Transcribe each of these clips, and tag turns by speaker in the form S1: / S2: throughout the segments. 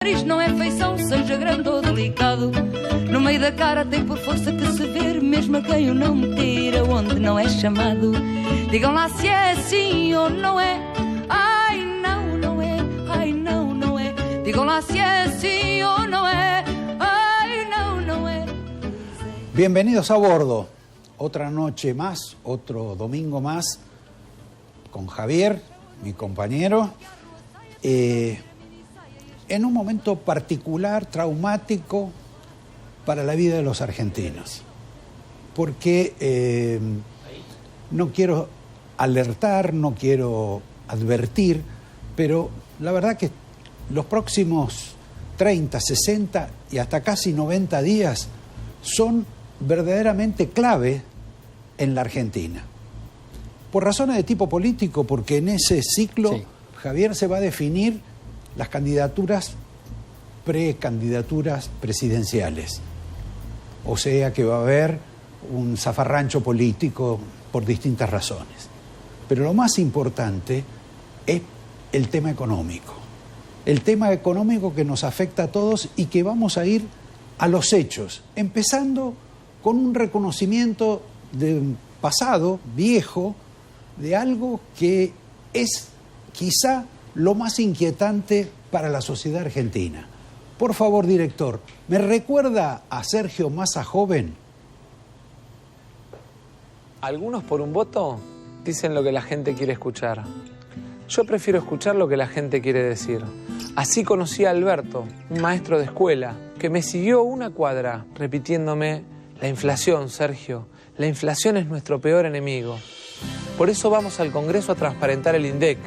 S1: Isto não é feição, seja grande ou delicado. No meio da cara tem por força que se ver, mesmo a quem o não meter aonde não é chamado. Digam lá se é assim ou não é. Ai não, não é. Ai não, não é. Digam lá se é assim ou não é. Ai não, não é.
S2: Bienvenidos a bordo. Otra noche más, otro domingo más con Javier, mi compañero. En un momento particular, traumático para la vida de los argentinos. Porque no quiero alertar, no quiero advertir, pero la verdad que los próximos 30, 60 y hasta casi 90 días son verdaderamente clave en la Argentina. Por razones de tipo político, porque en ese ciclo sí, Javier se va a definir las candidaturas, precandidaturas presidenciales. O sea que va a haber un zafarrancho político por distintas razones. Pero lo más importante es el tema económico. El tema económico que nos afecta a todos y que vamos a ir a los hechos, empezando con un reconocimiento del pasado, viejo, de algo que es quizá lo más inquietante para la sociedad argentina. Por favor, director, ¿me recuerda a Sergio Massa joven?
S3: Algunos por un voto dicen lo que la gente quiere escuchar. Yo prefiero escuchar lo que la gente quiere decir. Así conocí a Alberto, un maestro de escuela, que me siguió una cuadra repitiéndome: la inflación, Sergio, la inflación es nuestro peor enemigo. Por eso vamos al Congreso a transparentar el INDEC.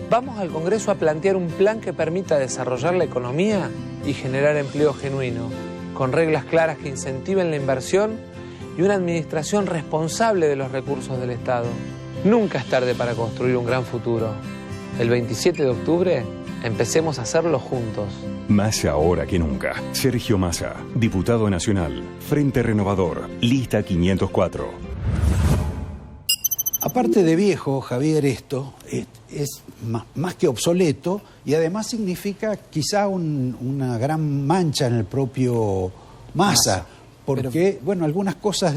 S3: Vamos al Congreso a plantear un plan que permita desarrollar la economía y generar empleo genuino, con reglas claras que incentiven la inversión y una administración responsable de los recursos del Estado. Nunca es tarde para construir un gran futuro. El 27 de octubre, empecemos a hacerlo juntos.
S4: Más ahora que nunca. Sergio Massa, diputado nacional, Frente Renovador, lista 504.
S2: Aparte de viejo, Javier, esto es más que obsoleto y además significa quizá una gran mancha en el propio Massa, porque, bueno, algunas cosas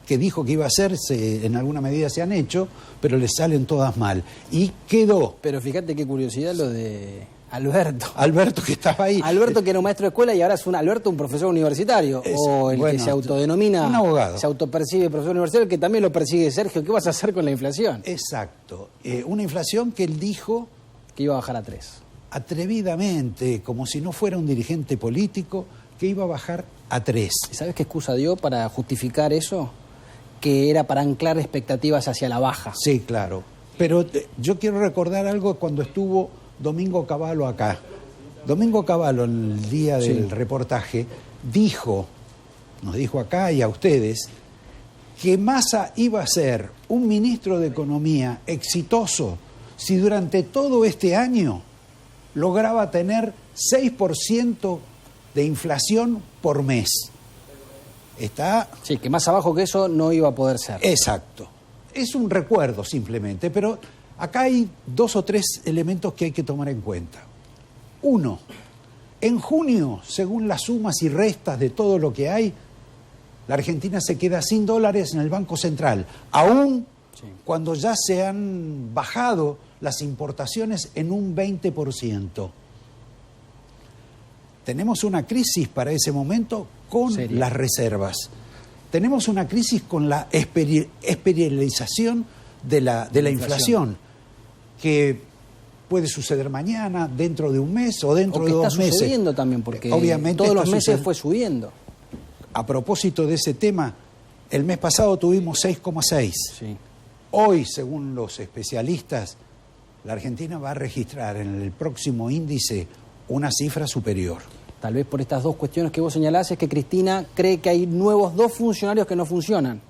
S2: que dijo que iba a hacer en alguna medida se han hecho, pero le salen todas mal. Y quedó.
S5: Pero fíjate qué curiosidad lo de Alberto.
S2: Alberto, que estaba ahí.
S5: Alberto, que era un maestro de escuela y ahora es un profesor universitario. O el que se autodenomina,
S2: un abogado.
S5: Se autopercibe profesor universitario, que también lo persigue Sergio. ¿Qué vas a hacer con la inflación?
S2: Exacto. Una inflación que él dijo
S5: que iba a bajar a 3.
S2: Atrevidamente, como si no fuera un dirigente político, que iba a bajar a 3.
S5: ¿Sabes qué excusa dio para justificar eso? Que era para anclar expectativas hacia la baja.
S2: Sí, claro. Pero yo quiero recordar algo cuando estuvo Domingo Cavallo acá. Domingo Cavallo, en el día del reportaje, nos dijo acá y a ustedes, que Massa iba a ser un ministro de Economía exitoso si durante todo este año lograba tener 6% de inflación por mes.
S5: Sí, que más abajo que eso no iba a poder ser.
S2: Exacto. Es un recuerdo simplemente, pero acá hay 2 o 3 elementos que hay que tomar en cuenta. Uno, en junio, según las sumas y restas de todo lo que hay, la Argentina se queda sin dólares en el Banco Central, aún cuando ya se han bajado las importaciones en un 20%. Tenemos una crisis para ese momento con las reservas. Tenemos una crisis con la espiralización de la inflación, que puede suceder mañana, dentro de un mes o dentro de 2 meses.
S5: Está sucediendo también, porque
S2: obviamente
S5: todos los meses fue subiendo.
S2: A propósito de ese tema, el mes pasado tuvimos 6,6.
S5: Sí.
S2: Hoy, según los especialistas, la Argentina va a registrar en el próximo índice una cifra superior.
S5: Tal vez por estas 2 cuestiones que vos señalás, es que Cristina cree que hay nuevos 2 funcionarios que no funcionan,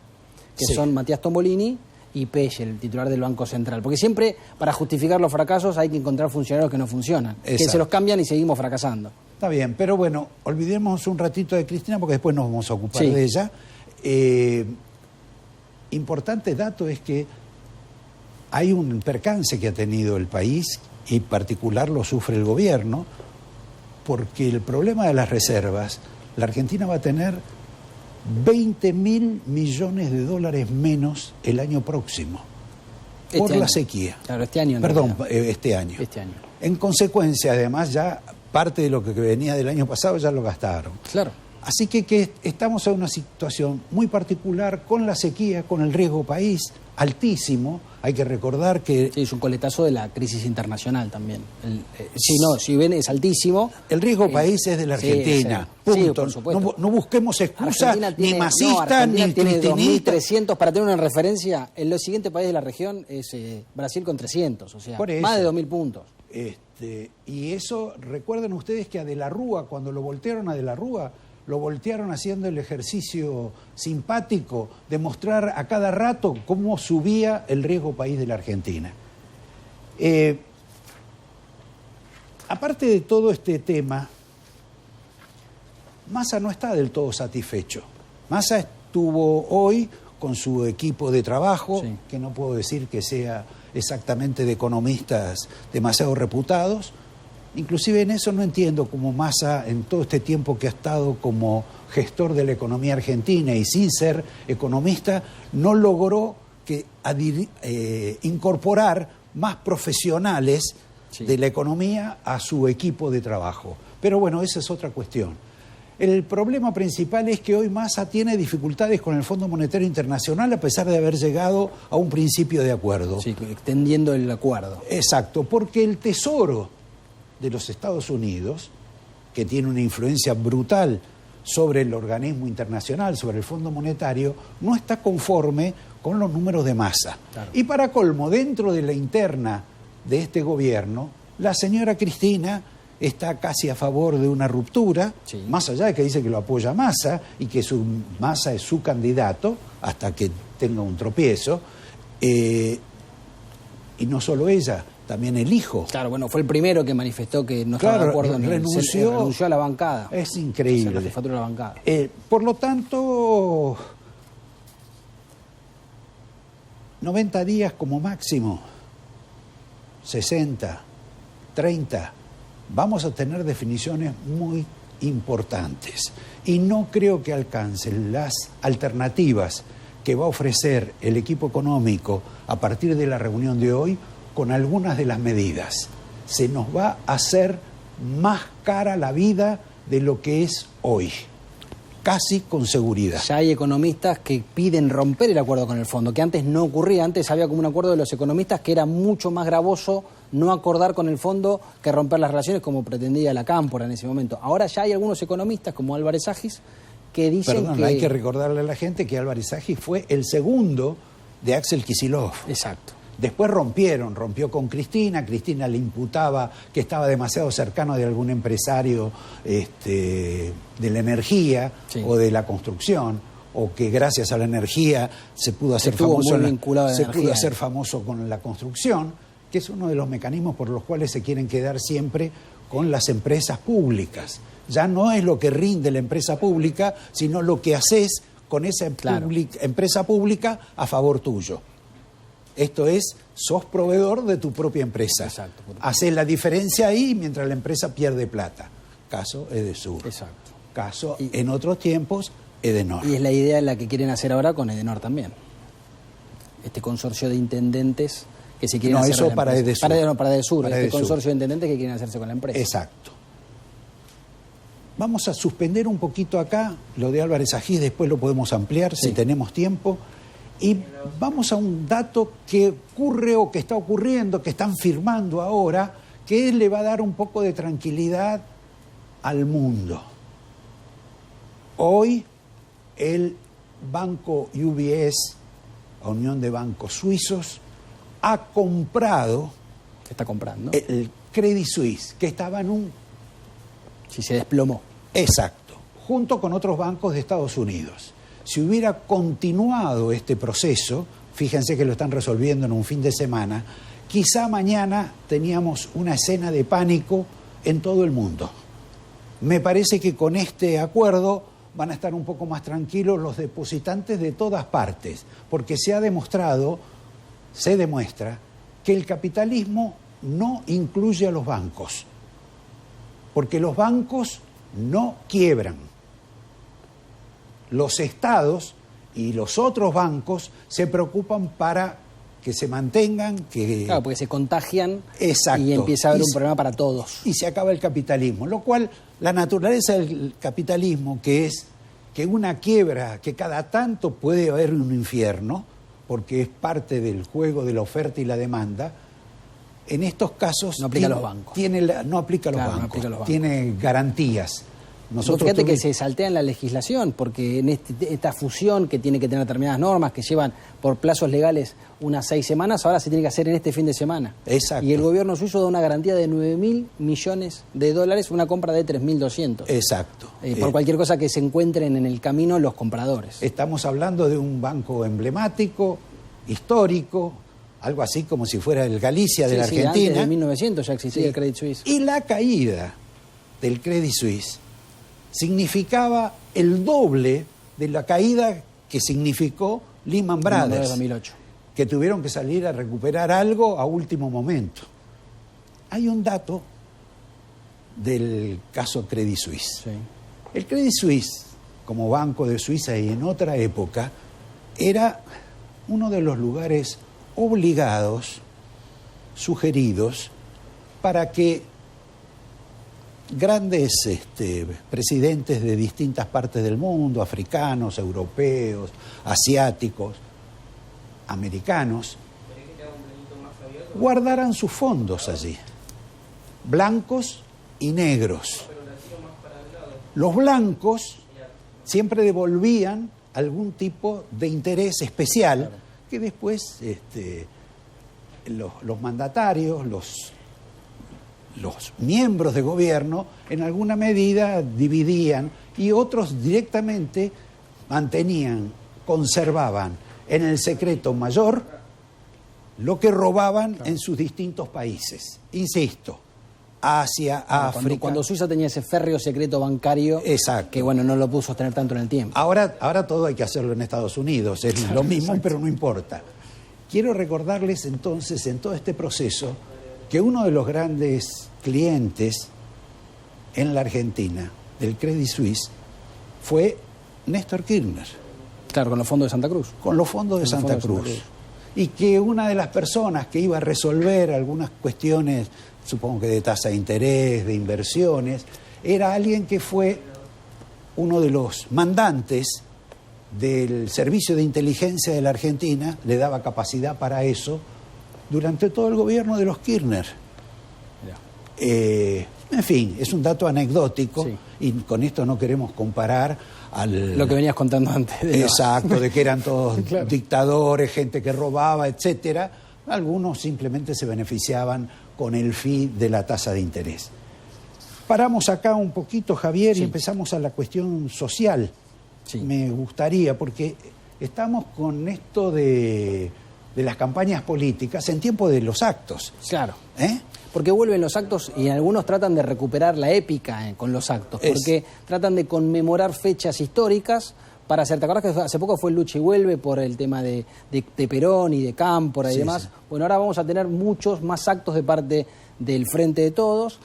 S5: que son Matías Tombolini y Pelle, el titular del Banco Central. Porque siempre, para justificar los fracasos, hay que encontrar funcionarios que no funcionan, que se los cambian y seguimos fracasando.
S2: Está bien, pero bueno, olvidemos un ratito de Cristina porque después nos vamos a ocupar de ella. Importante dato es que hay un percance que ha tenido el país, y en particular lo sufre el gobierno, porque el problema de las reservas, la Argentina va a tener 20.000 millones de dólares menos el año próximo por la sequía.
S5: Claro, este año.
S2: Perdón, este año.
S5: Este año.
S2: En consecuencia, además, ya parte de lo que venía del año pasado ya lo gastaron.
S5: Claro.
S2: Así que estamos en una situación muy particular con la sequía, con el riesgo país altísimo. Hay que recordar que...
S5: Sí, es un coletazo de la crisis internacional también. Si ven, es altísimo.
S2: El riesgo país es de la Argentina.
S5: Sí,
S2: punto.
S5: sí, por supuesto.
S2: No busquemos excusas ni masistas
S5: Argentina
S2: ni
S5: tiene
S2: cristinistas.
S5: 2.300, para tener una referencia, en los siguientes países de la región es Brasil con 300, o sea, más de 2.000 puntos.
S2: Y eso, recuerden ustedes que a De la Rúa, cuando lo voltearon a De la Rúa, lo voltearon haciendo el ejercicio simpático de mostrar a cada rato cómo subía el riesgo país de la Argentina. Aparte de todo este tema, Massa no está del todo satisfecho. Massa estuvo hoy con su equipo de trabajo, sí, que no puedo decir que sea exactamente de economistas demasiado reputados. Inclusive en eso no entiendo cómo Massa, en todo este tiempo que ha estado como gestor de la economía argentina y sin ser economista, no logró incorporar más profesionales, sí, de la economía a su equipo de trabajo. Pero bueno, esa es otra cuestión. El problema principal es que hoy Massa tiene dificultades con el Fondo Monetario Internacional a pesar de haber llegado a un principio de acuerdo.
S5: Sí, extendiendo el acuerdo.
S2: Exacto, porque el Tesoro de los Estados Unidos, que tiene una influencia brutal sobre el organismo internacional, sobre el Fondo Monetario, no está conforme con los números de Massa. Claro. Y para colmo, dentro de la interna de este gobierno, la señora Cristina está casi a favor de una ruptura, sí, más allá de que dice que lo apoya Massa y que Massa es su candidato hasta que tenga un tropiezo, y no solo ella, también el hijo.
S5: Claro, bueno, fue el primero que manifestó que no estaba de acuerdo, renunció a la bancada.
S2: Es increíble.
S5: La jefatura de la bancada.
S2: Por lo tanto, 90 días como máximo, 60, 30, vamos a tener definiciones muy importantes. Y no creo que alcancen las alternativas que va a ofrecer el equipo económico a partir de la reunión de hoy con algunas de las medidas. Se nos va a hacer más cara la vida de lo que es hoy, casi con seguridad.
S5: Ya hay economistas que piden romper el acuerdo con el fondo, que antes no ocurría. Antes había como un acuerdo de los economistas que era mucho más gravoso no acordar con el fondo que romper las relaciones como pretendía la Cámpora en ese momento. Ahora ya hay algunos economistas como Álvarez Agis que dicen que...
S2: hay que recordarle a la gente que Álvarez Agis fue el segundo de Axel Kicillof.
S5: Exacto.
S2: Después rompió con Cristina. Cristina le imputaba que estaba demasiado cercano de algún empresario de la energía, sí, o de la construcción, o que gracias a la energía se pudo hacer famoso con la construcción, que es uno de los mecanismos por los cuales se quieren quedar siempre con las empresas públicas. Ya no es lo que rinde la empresa pública, sino lo que haces con esa empresa pública a favor tuyo. Esto es, sos proveedor de tu propia empresa.
S5: Exacto.
S2: Haces la diferencia ahí mientras la empresa pierde plata. Caso Edesur.
S5: Exacto.
S2: Caso, en otros tiempos, Edenor.
S5: Y es la idea la que quieren hacer ahora con Edenor también. Este consorcio de intendentes que se quieren hacer...
S2: No, eso para Edesur.
S5: Para Edesur. Este consorcio de intendentes que quieren hacerse con la empresa.
S2: Exacto. Vamos a suspender un poquito acá lo de Álvarez Agis, después lo podemos ampliar, sí, si tenemos tiempo. Y vamos a un dato que ocurre o que está ocurriendo, que están firmando ahora, que le va a dar un poco de tranquilidad al mundo. Hoy el banco UBS, la Unión de Bancos Suizos, ha comprado...
S5: ¿Qué está comprando?
S2: El Credit Suisse, que estaba en un...
S5: Sí, se desplomó.
S2: Exacto, junto con otros bancos de Estados Unidos. Si hubiera continuado este proceso, fíjense que lo están resolviendo en un fin de semana, quizá mañana teníamos una escena de pánico en todo el mundo. Me parece que con este acuerdo van a estar un poco más tranquilos los depositantes de todas partes, porque se demuestra que el capitalismo no incluye a los bancos. porque los bancos no quiebran. Los estados y los otros bancos se preocupan para que se mantengan, que...
S5: Claro, porque se contagian.
S2: Exacto.
S5: Y empieza a haber un problema para todos.
S2: Y se acaba el capitalismo, lo cual la naturaleza del capitalismo, que es que una quiebra, que cada tanto puede haber un infierno, porque es parte del juego de la oferta y la demanda, en estos casos
S5: no aplica a los bancos.
S2: No aplica a los bancos, tiene garantías.
S5: Fíjate que se saltea en la legislación, porque en esta fusión que tiene que tener determinadas normas que llevan por plazos legales unas 6 semanas, ahora se tiene que hacer en este fin de semana.
S2: Exacto.
S5: Y el gobierno suizo da una garantía de 9.000 millones de dólares, una compra de 3.200.
S2: Exacto.
S5: Por cualquier cosa que se encuentren en el camino los compradores.
S2: Estamos hablando de un banco emblemático, histórico, algo así como si fuera el Galicia de la Argentina.
S5: Antes de 1900 ya existía el Credit Suisse.
S2: Y la caída del Credit Suisse significaba el doble de la caída que significó Lehman Brothers,
S5: 2008.
S2: que tuvieron que salir a recuperar algo a último momento. Hay un dato del caso Credit Suisse.
S5: Sí.
S2: El Credit Suisse, como Banco de Suiza y en otra época, era uno de los lugares obligados, sugeridos, para que grandes presidentes de distintas partes del mundo, africanos, europeos, asiáticos, americanos, guardaran sus fondos allí, blancos y negros. Los blancos siempre devolvían algún tipo de interés especial que después los mandatarios, los miembros de gobierno en alguna medida dividían y otros directamente conservaban en el secreto mayor lo que robaban en sus distintos países. Insisto, Asia, África.
S5: Cuando Suiza tenía ese férreo secreto bancario.
S2: Exacto.
S5: Que no lo pudo sostener tanto en el tiempo.
S2: Ahora todo hay que hacerlo en Estados Unidos, es lo mismo, pero no importa. Quiero recordarles entonces en todo este proceso que uno de los grandes clientes en la Argentina del Credit Suisse fue Néstor Kirchner.
S5: Claro, con los fondos de Santa Cruz.
S2: Con los fondos de Santa Cruz. Y que una de las personas que iba a resolver algunas cuestiones, supongo que de tasa de interés, de inversiones, era alguien que fue uno de los mandantes del Servicio de Inteligencia de la Argentina, le daba capacidad para eso, durante todo el gobierno de los Kirchner. En fin, es un dato anecdótico, sí. Y con esto no queremos comparar
S5: lo que venías contando antes.
S2: Exacto, de que eran todos claro. Dictadores, gente que robaba, etcétera. Algunos simplemente se beneficiaban con el fee de la tasa de interés. Paramos acá un poquito, Javier, sí. Y empezamos a la cuestión social. Sí. Me gustaría, porque estamos con esto de las campañas políticas en tiempo de los actos.
S5: Claro. Porque vuelven los actos y algunos tratan de recuperar la épica con los actos, porque tratan de conmemorar fechas históricas para hacer. ¿Te acordás que hace poco fue el Lucha y Vuelve por el tema de Perón y de Cámpora y demás? Sí. Bueno, ahora vamos a tener muchos más actos de parte del Frente de Todos.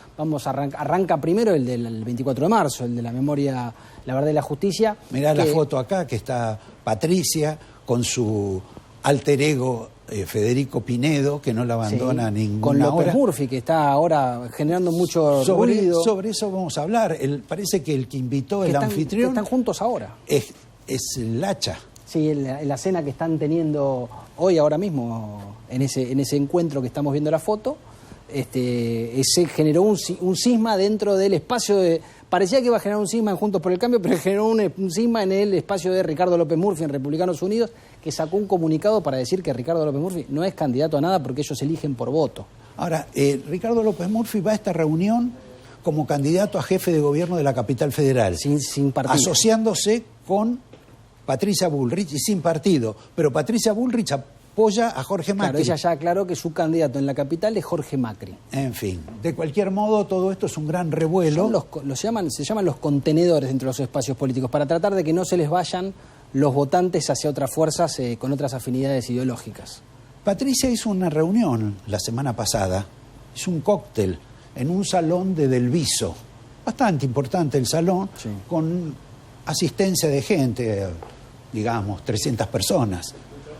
S5: Arranca primero el del 24 de marzo, el de la memoria, la verdad y la justicia.
S2: Mirá la foto acá que está Patricia con su alter ego Federico Pinedo, que no la abandona ninguna
S5: con López
S2: hora.
S5: Murphy, que está ahora generando mucho ruido.
S2: Sobre eso vamos a hablar. Parece que el que invitó, el anfitrión...
S5: Que están juntos ahora.
S2: Es el Hacha.
S5: Sí, en la cena que están teniendo hoy, ahora mismo, en ese encuentro que estamos viendo la foto, se generó un cisma dentro del espacio de... Parecía que iba a generar un cisma en Juntos por el Cambio, pero generó un cisma en el espacio de Ricardo López Murphy en Republicanos Unidos, que sacó un comunicado para decir que Ricardo López Murphy no es candidato a nada porque ellos eligen por voto. Ahora,
S2: Ricardo López Murphy va a esta reunión como candidato a jefe de gobierno de la capital federal.
S5: Sin partido.
S2: Asociándose con Patricia Bullrich y sin partido. Pero Patricia Bullrich apoya a Jorge Macri.
S5: Claro, ella ya aclaró que su candidato en la capital es Jorge Macri.
S2: En fin, de cualquier modo, todo esto es un gran revuelo.
S5: Se llaman los contenedores dentro de los espacios políticos, para tratar de que no se les vayan los votantes hacia otras fuerzas con otras afinidades ideológicas.
S2: Patricia hizo una reunión la semana pasada, hizo un cóctel en un salón de Del Viso, bastante importante el salón,
S5: Sí.
S2: con asistencia de gente, digamos, 300 personas.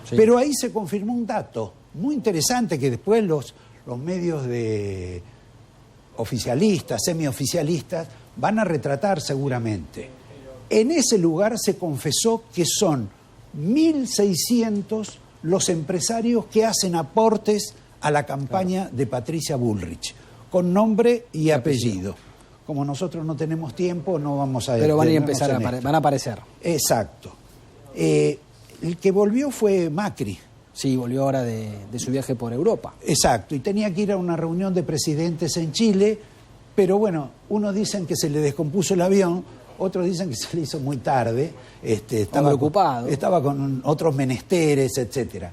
S5: Sí.
S2: Pero ahí se confirmó un dato muy interesante que después los medios de oficialistas, semioficialistas, van a retratar seguramente. En ese lugar se confesó que son 1.600 los empresarios que hacen aportes a la campaña de Patricia Bullrich, con nombre y apellido. Como nosotros no tenemos tiempo, no vamos a...
S5: Pero van a
S2: detenernos
S5: empezar
S2: en esto.
S5: van a aparecer.
S2: Exacto. El que volvió fue Macri.
S5: Sí, volvió ahora de su viaje por Europa.
S2: Exacto, y tenía que ir a una reunión de presidentes en Chile, pero bueno, unos dicen que se le descompuso el avión, otros dicen que se le hizo muy tarde, estaba
S5: ocupado.
S2: Estaba con otros menesteres, etcétera.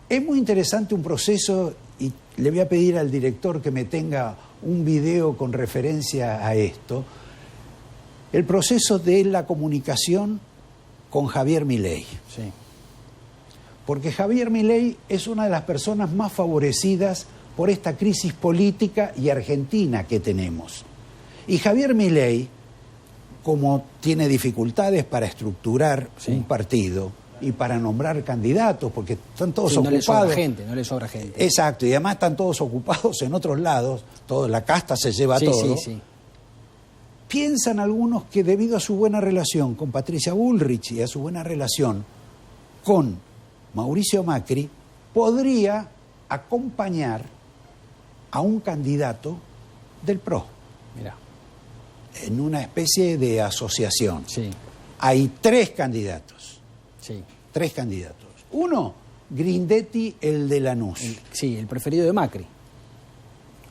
S2: Es muy interesante un proceso, y le voy a pedir al director que me tenga un video con referencia a esto, el proceso de la comunicación con Javier Milei.
S5: Sí.
S2: Porque Javier Milei es una de las personas más favorecidas por esta crisis política y argentina que tenemos. Y Javier Milei, como tiene dificultades para estructurar un partido y para nombrar candidatos, porque están todos ocupados.
S5: No le sobra gente.
S2: Exacto, y además están todos ocupados en otros lados, toda la casta se lleva todo.
S5: Sí.
S2: Piensan algunos que debido a su buena relación con Patricia Bullrich y a su buena relación con Mauricio Macri, podría acompañar a un candidato del PRO.
S5: Mirá.
S2: En una especie de asociación.
S5: Sí.
S2: Hay 3 candidatos.
S5: Sí.
S2: 3 candidatos. Uno, Grindetti, el de Lanús.
S5: El preferido de Macri.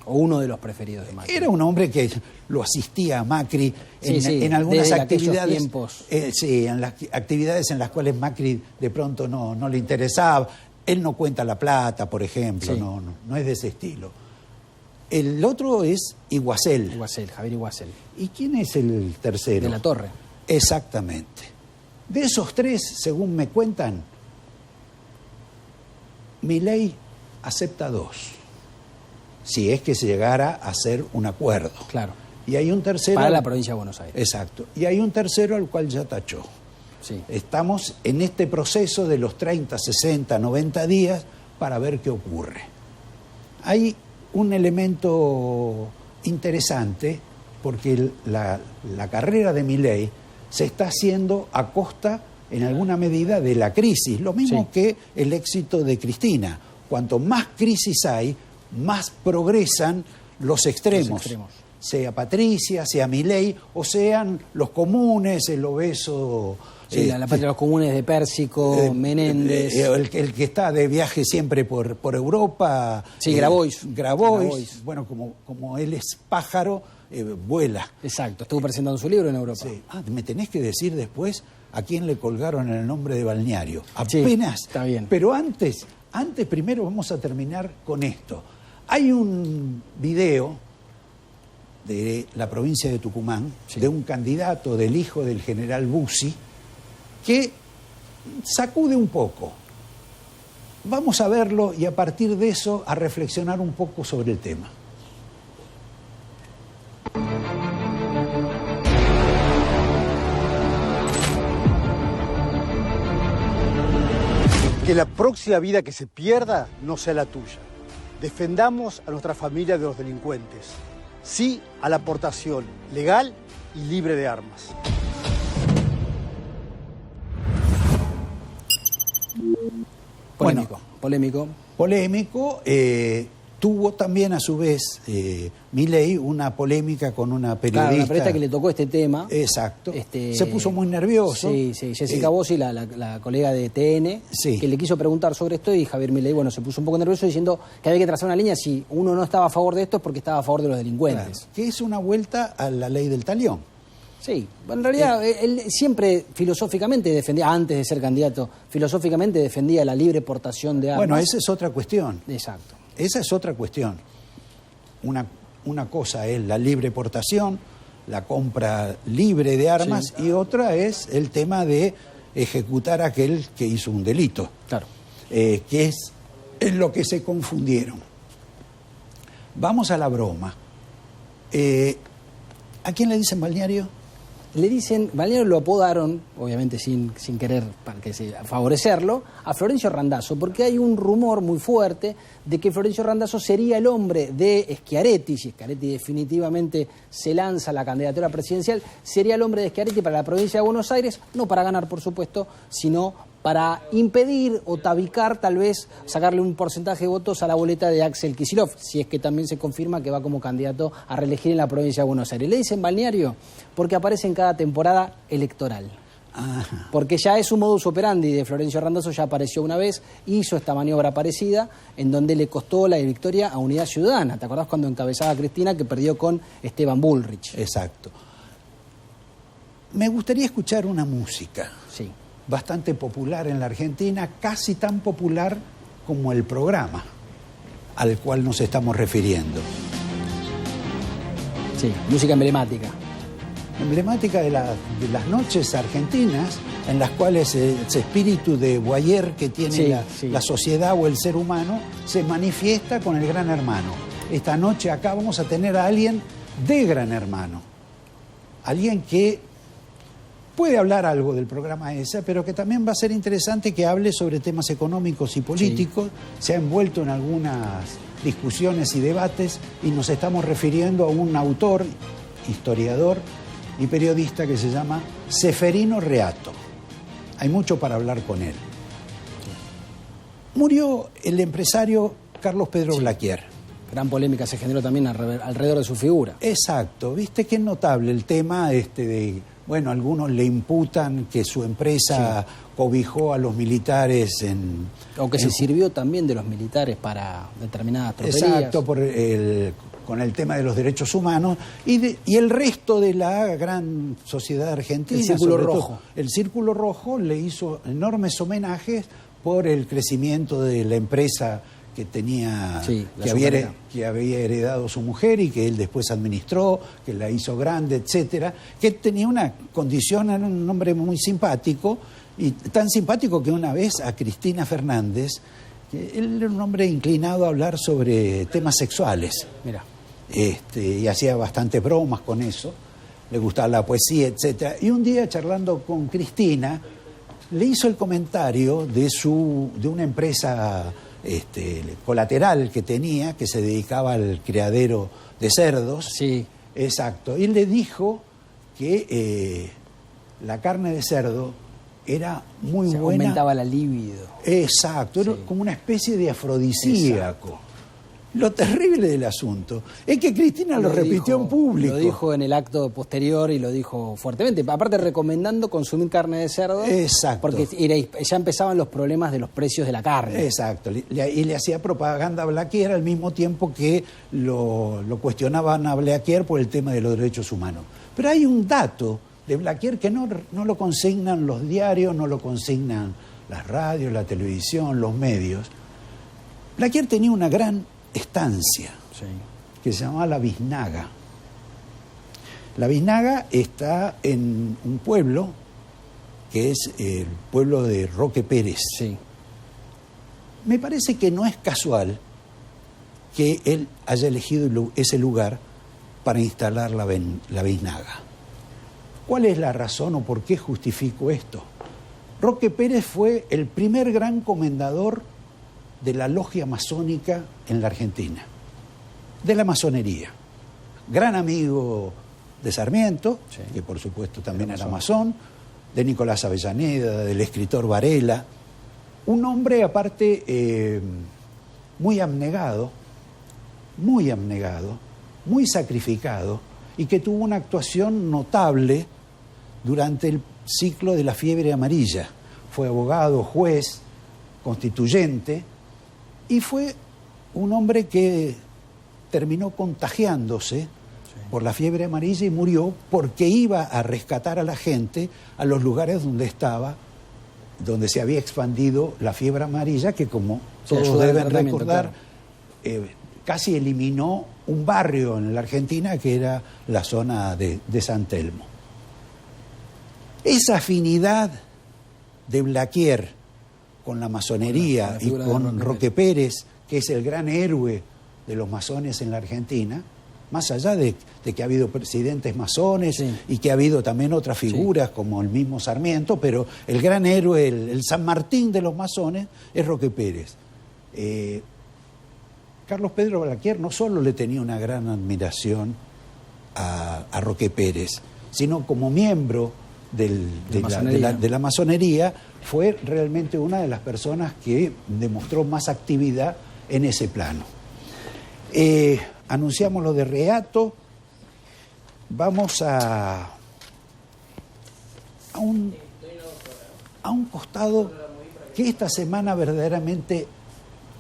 S5: O uno de los preferidos de Macri.
S2: Era un hombre que lo asistía a Macri en algunas
S5: desde
S2: actividades.
S5: Tiempos.
S2: En las actividades en las cuales Macri de pronto no le interesaba. Él no cuenta la plata, por ejemplo,
S5: Sí.
S2: no es de ese estilo. El otro es Iguacel.
S5: Javier Iguacel.
S2: ¿Y quién es el tercero?
S5: De la Torre.
S2: Exactamente. De esos 3, según me cuentan, Milei acepta 2. Si es que se llegara a hacer un acuerdo.
S5: Claro.
S2: Y hay un tercero...
S5: Para la provincia de Buenos Aires.
S2: Exacto. Y hay un tercero al cual ya tachó.
S5: Sí.
S2: Estamos en este proceso de los 30, 60, 90 días para ver qué ocurre. Hay un elemento interesante porque la carrera de Milei se está haciendo a costa, en alguna medida, de la crisis. Lo mismo que el éxito de Cristina. Cuanto más crisis hay, más progresan los extremos. Sea Patricia, sea Milei, o sean los comunes, el obeso...
S5: Sí, la parte de los comunes de Pérsico, Menéndez...
S2: el que está de viaje siempre por Europa...
S5: Sí, Grabois.
S2: Bueno, como él es pájaro, vuela.
S5: Exacto, estuvo presentando su libro en Europa.
S2: Sí. Me tenés que decir después a quién le colgaron el nombre de balneario. Apenas.
S5: Sí, está bien.
S2: Pero antes primero vamos a terminar con esto. Hay un video de la provincia de Tucumán, de un candidato del hijo del general Bussi, que sacude un poco. Vamos a verlo y a partir de eso a reflexionar un poco sobre el tema.
S6: Que la próxima vida que se pierda no sea la tuya. Defendamos a nuestra familia de los delincuentes. Sí a la aportación legal y libre de armas.
S2: Polémico. Tuvo también a su vez Milei una polémica con una periodista.
S5: Claro, una periodista que le tocó este tema.
S2: Exacto. Se puso muy nervioso.
S5: Sí, Jessica Bossi, la colega de TN, que le quiso preguntar sobre esto y Javier Milei, se puso un poco nervioso diciendo que había que trazar una línea. Si uno no estaba a favor de esto es porque estaba a favor de los delincuentes.
S2: Claro, que es una vuelta a la ley del talión.
S5: Sí, en realidad él siempre filosóficamente defendía, antes de ser candidato, filosóficamente defendía la libre portación de armas.
S2: Bueno, esa es otra cuestión.
S5: Exacto.
S2: Esa es otra cuestión. Una cosa es la libre portación, la compra libre de armas, y otra es el tema de ejecutar a aquel que hizo un delito.
S5: Claro.
S2: Que es lo que se confundieron. Vamos a la broma. ¿A quién le dicen balneario?
S5: Le dicen, balneario lo apodaron, obviamente sin querer favorecerlo, a Florencio Randazzo, porque hay un rumor muy fuerte de que Florencio Randazzo sería el hombre de Schiaretti, si Schiaretti definitivamente se lanza a la candidatura presidencial, sería el hombre de Schiaretti para la provincia de Buenos Aires, no para ganar, por supuesto, sino para impedir o tabicar, tal vez, sacarle un porcentaje de votos a la boleta de Axel Kicillof, si es que también se confirma que va como candidato a reelegir en la provincia de Buenos Aires. Le dicen balneario porque aparece en cada temporada electoral.
S2: Ajá.
S5: Porque ya es un modus operandi de Florencio Randazzo, ya apareció una vez, hizo esta maniobra parecida, en donde le costó la victoria a Unidad Ciudadana. ¿Te acordás cuando encabezaba a Cristina, que perdió con Esteban Bullrich?
S2: Exacto. Me gustaría escuchar una música.
S5: Sí.
S2: Bastante popular en la Argentina, casi tan popular como el programa al cual nos estamos refiriendo.
S5: Sí, música emblemática.
S2: Emblemática de las noches argentinas, en las cuales ese espíritu de voyeur que tiene la sociedad o el ser humano se manifiesta con el Gran Hermano. Esta noche acá vamos a tener a alguien de Gran Hermano, alguien que puede hablar algo del programa ese, pero que también va a ser interesante que hable sobre temas económicos y políticos. Se ha envuelto en algunas discusiones y debates y nos estamos refiriendo a un autor, historiador y periodista que se llama Ceferino Reato. Hay mucho para hablar con él. Murió el empresario Carlos Pedro Blaquier.
S5: Gran polémica se generó también alrededor de su figura.
S2: Exacto, viste que es notable el tema de... Bueno, algunos le imputan que su empresa cobijó a los militares en...
S5: O que se sirvió también de los militares para determinadas tropelías.
S2: Exacto, con el tema de los derechos humanos y el resto de la gran sociedad argentina.
S5: El Círculo Rojo.
S2: El Círculo Rojo le hizo enormes homenajes por el crecimiento de la empresa que tenía, que había heredado su mujer y que él después administró, que la hizo grande, etcétera, que tenía una condición, era un hombre muy simpático, y tan simpático que una vez a Cristina Fernández, que él era un hombre inclinado a hablar sobre temas sexuales.
S5: Mira.
S2: Y hacía bastantes bromas con eso, le gustaba la poesía, etcétera. Y un día, charlando con Cristina, le hizo el comentario de una empresa colateral que tenía, que se dedicaba al criadero de cerdos.
S5: Sí.
S2: Exacto. Y le dijo que la carne de cerdo era muy buena.
S5: Aumentaba la libido.
S2: Exacto, era como una especie de afrodisíaco. Exacto. Lo terrible del asunto es que Cristina lo repitió en público.
S5: Lo dijo en el acto posterior y lo dijo fuertemente. Aparte recomendando consumir carne de cerdo.
S2: Exacto.
S5: Porque ya empezaban los problemas de los precios de la carne.
S2: Exacto. Y le hacía propaganda a Blaquier al mismo tiempo que lo cuestionaban a Blaquier por el tema de los derechos humanos. Pero hay un dato de Blaquier que no lo consignan los diarios, no lo consignan las radios, la televisión, los medios. Blaquier tenía una gran estancia que se llamaba La Biznaga. La Biznaga está en un pueblo que es el pueblo de Roque Pérez.
S5: Sí.
S2: Me parece que no es casual que él haya elegido ese lugar para instalar la Biznaga. ¿Cuál es la razón o por qué justifico esto? Roque Pérez fue el primer gran comendador de la logia masónica en la Argentina, de la masonería. Gran amigo de Sarmiento, que por supuesto también era masón, de Nicolás Avellaneda, del escritor Varela. Un hombre aparte muy abnegado, muy sacrificado y que tuvo una actuación notable durante el ciclo de la fiebre amarilla. Fue abogado, juez, constituyente. Y fue un hombre que terminó contagiándose por la fiebre amarilla y murió porque iba a rescatar a la gente a los lugares donde se había expandido la fiebre amarilla, que como todos deben recordar, casi eliminó un barrio en la Argentina que era la zona de San Telmo. Esa afinidad de Blaquier con la masonería y con Roque Pérez, que es el gran héroe de los masones en la Argentina, más allá de que ha habido presidentes masones
S5: Sí.
S2: y que ha habido también otras figuras como el mismo Sarmiento, pero el gran héroe, el San Martín de los masones, es Roque Pérez. Carlos Pedro Balaquier no solo le tenía una gran admiración a Roque Pérez, sino como miembro de la masonería, fue realmente una de las personas que demostró más actividad en ese plano. Anunciamos lo de Reato. Vamos a un costado que esta semana verdaderamente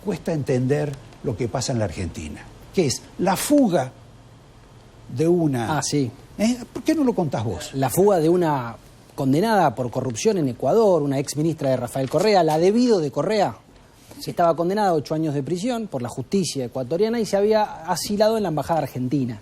S2: cuesta entender lo que pasa en la Argentina, que es la fuga de una...
S5: Ah, sí.
S2: ¿Por qué no lo contás vos?
S5: La fuga de una condenada por corrupción en Ecuador, una ex ministra de Rafael Correa, la debido de Correa, estaba condenada a 8 años de prisión por la justicia ecuatoriana y se había asilado en la embajada argentina.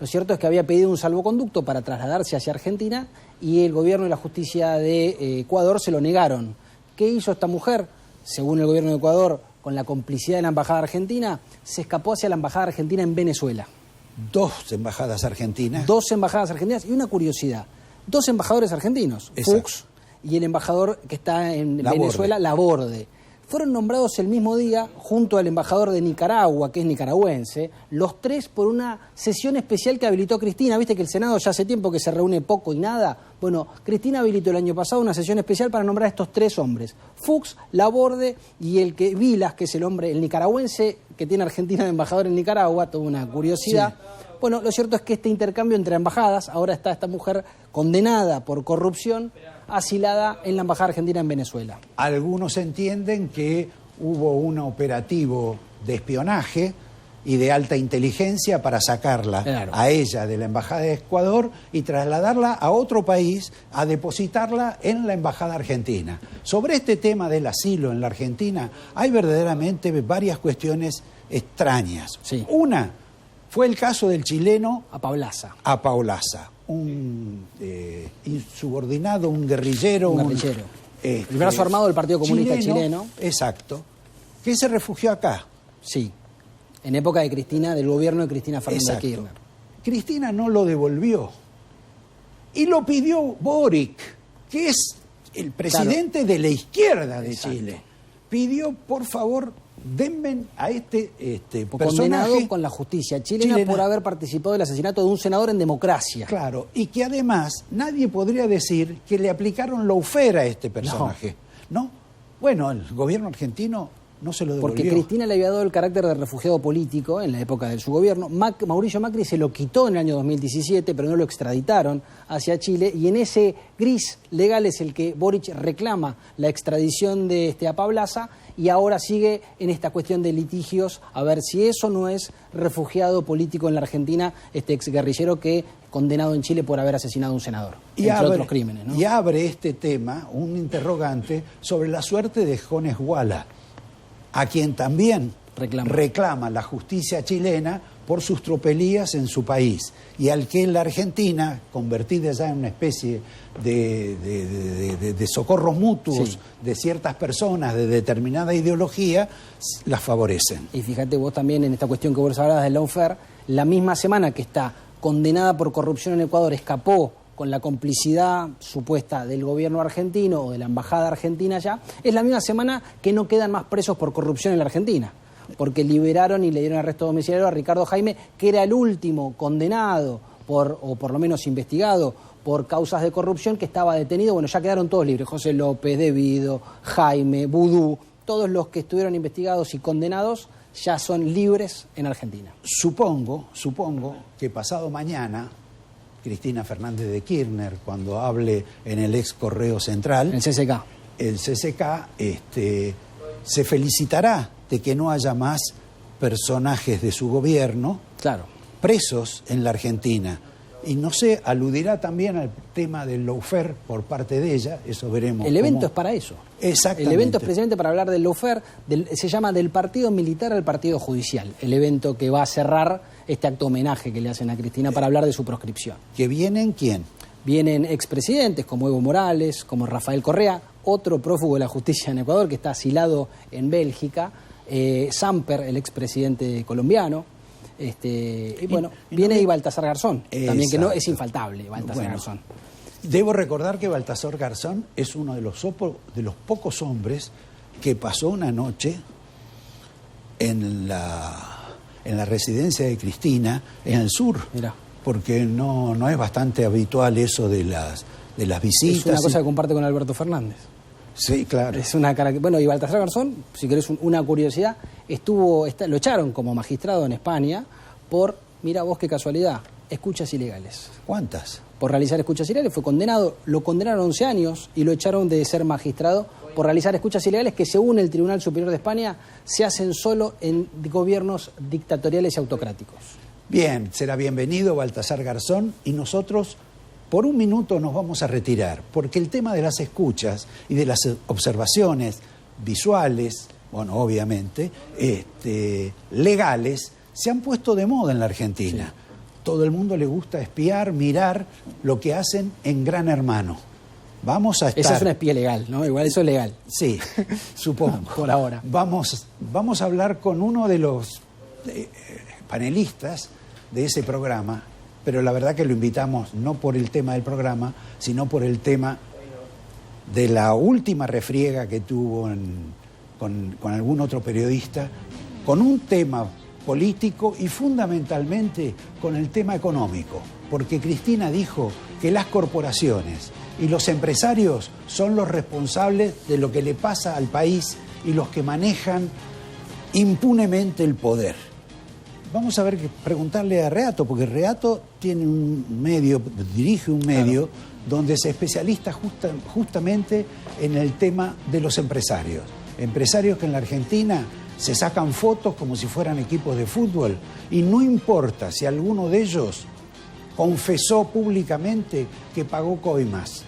S5: Lo cierto es que había pedido un salvoconducto para trasladarse hacia Argentina y el gobierno y la justicia de Ecuador se lo negaron. ¿Qué hizo esta mujer? Según el gobierno de Ecuador, con la complicidad de la embajada argentina, se escapó hacia la embajada argentina en Venezuela.
S2: 2 embajadas argentinas.
S5: 2 embajadas argentinas y una curiosidad. 2 embajadores argentinos,
S2: Exacto.
S5: Fuchs y el embajador que está en
S2: Laborde.
S5: Venezuela, Laborde. Fueron nombrados el mismo día junto al embajador de Nicaragua, que es nicaragüense, los 3 por una sesión especial que habilitó Cristina. Viste que el Senado ya hace tiempo que se reúne poco y nada. Bueno, Cristina habilitó el año pasado una sesión especial para nombrar a estos 3 hombres. Fuchs, Laborde y el que Vilas, que es el hombre, el nicaragüense que tiene Argentina de embajador en Nicaragua, toda una curiosidad. Sí. Bueno, lo cierto es que este intercambio entre embajadas, ahora está esta mujer condenada por corrupción, asilada en la embajada argentina en Venezuela.
S2: Algunos entienden que hubo un operativo de espionaje y de alta inteligencia para sacarla a ella de la embajada de Ecuador y trasladarla a otro país a depositarla en la embajada argentina. Sobre este tema del asilo en la Argentina hay verdaderamente varias cuestiones extrañas.
S5: Sí.
S2: Una fue el caso del chileno Apaolaza, un insubordinado, un guerrillero.
S5: El brazo armado del Partido Comunista chileno.
S2: Exacto. Que se refugió acá.
S5: Sí. En época de Cristina, del gobierno de Cristina Fernández de Kirchner.
S2: Cristina no lo devolvió. Y lo pidió Boric, que es el presidente de la izquierda de Chile. Pidió, por favor, denme a este personaje
S5: condenado con la justicia chilena por haber participado del asesinato de un senador en democracia.
S2: Claro, y que además nadie podría decir que le aplicaron lawfare a este personaje. ¿No? Bueno, el gobierno argentino no se lo devolvió.
S5: Porque Cristina le había dado el carácter de refugiado político en la época de su gobierno. Mauricio Macri se lo quitó en el año 2017, pero no lo extraditaron hacia Chile. Y en ese gris legal es el que Boric reclama la extradición de Apaolaza y ahora sigue en esta cuestión de litigios a ver si eso no es refugiado político en la Argentina, este exguerrillero que condenado en Chile por haber asesinado a un senador, entre otros crímenes, ¿no?
S2: Y abre este tema un interrogante sobre la suerte de Jones Walla, a quien también reclama la justicia chilena por sus tropelías en su país, y al que la Argentina, convertida ya en una especie de socorros mutuos de ciertas personas de determinada ideología, las favorecen.
S5: Y fíjate vos también en esta cuestión que vos hablabas del lawfare, la misma semana que está condenada por corrupción en Ecuador, escapó con la complicidad supuesta del gobierno argentino o de la embajada argentina allá, es la misma semana que no quedan más presos por corrupción en la Argentina, porque liberaron y le dieron arresto domiciliario a Ricardo Jaime, que era el último condenado o por lo menos investigado por causas de corrupción, que estaba detenido. Bueno, ya quedaron todos libres, José López, Devido, Jaime, Vudú, todos los que estuvieron investigados y condenados ya son libres en Argentina.
S2: Supongo que pasado mañana Cristina Fernández de Kirchner, cuando hable en el ex Correo Central, el CCK se felicitará de que no haya más personajes de su gobierno presos en la Argentina. Y no sé, aludirá también al tema del lawfare por parte de ella, eso veremos.
S5: El evento es para eso.
S2: Exactamente.
S5: El evento es precisamente para hablar del lawfare, se llama del partido militar al partido judicial, el evento que va a cerrar este acto homenaje que le hacen a Cristina para hablar de su proscripción.
S2: ¿Que vienen quién?
S5: Vienen expresidentes como Evo Morales, como Rafael Correa, otro prófugo de la justicia en Ecuador que está asilado en Bélgica, Samper, el expresidente colombiano, Y bueno, viene y Baltasar Garzón, también, que no es infaltable, Baltasar Garzón.
S2: Debo recordar que Baltasar Garzón es uno de los pocos hombres que pasó una noche en la residencia de Cristina, en el sur.
S5: Mirá.
S2: Porque no es bastante habitual eso de las visitas.
S5: Es una cosa que comparte con Alberto Fernández.
S2: Sí, claro.
S5: Es una bueno, y Baltasar Garzón, si querés una curiosidad, lo echaron como magistrado en España por, mira vos qué casualidad, escuchas ilegales.
S2: ¿Cuántas?
S5: Por realizar escuchas ilegales, fue condenado, lo condenaron a 11 años y lo echaron de ser magistrado por realizar escuchas ilegales que, según el Tribunal Superior de España, se hacen solo en gobiernos dictatoriales y autocráticos.
S2: Bien, será bienvenido Baltasar Garzón, y nosotros por un minuto nos vamos a retirar, porque el tema de las escuchas y de las observaciones visuales, bueno, obviamente, legales, se han puesto de moda en la Argentina. Sí. Todo el mundo le gusta espiar, mirar lo que hacen en Gran Hermano. Vamos a estar...
S5: Esa es una espía legal, ¿no? Igual eso es legal.
S2: Sí, supongo.
S5: Por ahora.
S2: Vamos a hablar con uno de los panelistas de ese programa, pero la verdad que lo invitamos no por el tema del programa, sino por el tema de la última refriega que tuvo con algún otro periodista, con un tema político y fundamentalmente con el tema económico, porque Cristina dijo que las corporaciones y los empresarios son los responsables de lo que le pasa al país y los que manejan impunemente el poder. Vamos a ver, preguntarle a Reato, porque Reato tiene un medio, dirige un medio, claro, donde es especialista justamente en el tema de los empresarios. Empresarios que en la Argentina se sacan fotos como si fueran equipos de fútbol, y no importa si alguno de ellos confesó públicamente que pagó coimas.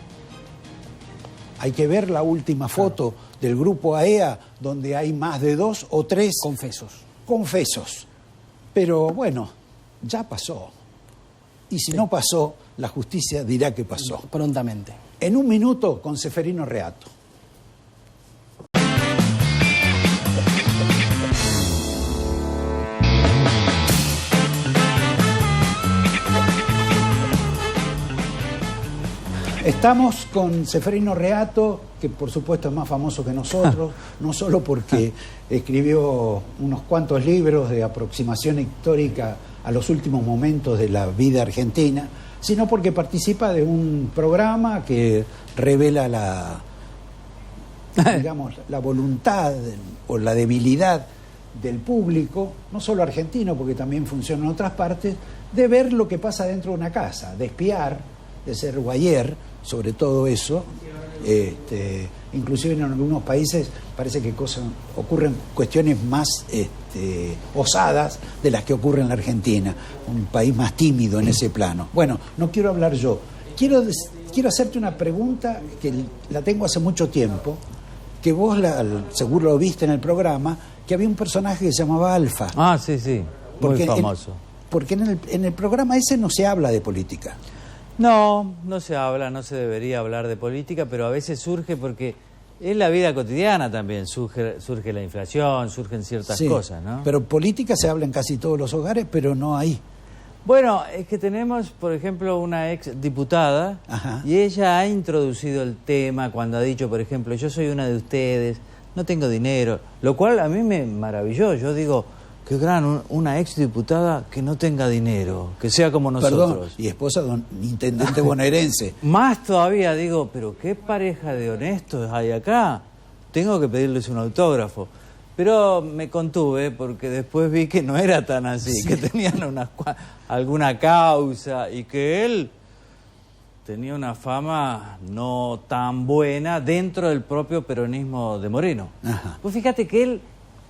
S2: Hay que ver la última foto del grupo AEA, donde hay más de 2 o 3 confesos. Pero bueno, ya pasó. Y si no pasó, la justicia dirá que pasó.
S5: Prontamente.
S2: En un minuto con Ceferino Reato. Estamos con Ceferino Reato, que por supuesto es más famoso que nosotros, no solo porque escribió unos cuantos libros de aproximación histórica a los últimos momentos de la vida argentina, sino porque participa de un programa que revela la voluntad o la debilidad del público, no solo argentino, porque también funciona en otras partes, de ver lo que pasa dentro de una casa, de espiar, de ser voyeur, sobre todo eso. Inclusive en algunos países parece que ocurren cuestiones más osadas de las que ocurren en la Argentina, un país más tímido en ese plano. Bueno, no quiero hablar yo, quiero hacerte una pregunta que la tengo hace mucho tiempo, que vos seguro lo viste en el programa, que había un personaje que se llamaba Alfa.
S7: Ah, sí, muy famoso.
S2: Porque en el programa ese no se habla de política.
S7: No se habla, no se debería hablar de política, pero a veces surge porque es la vida cotidiana también, surge la inflación, surgen ciertas cosas, ¿no?
S2: Pero política se habla en casi todos los hogares, pero no ahí.
S7: Bueno, es que tenemos, por ejemplo, una ex diputada, y ella ha introducido el tema cuando ha dicho, por ejemplo, yo soy una de ustedes, no tengo dinero, lo cual a mí me maravilló. Yo digo, qué gran, una ex diputada que no tenga dinero, que sea como nosotros.
S2: Perdón, y esposa de un intendente bonaerense.
S7: Más todavía digo, pero qué pareja de honestos hay acá. Tengo que pedirles un autógrafo. Pero me contuve porque después vi que no era tan así, que tenían alguna causa y que él tenía una fama no tan buena dentro del propio peronismo de Moreno. Pues fíjate que él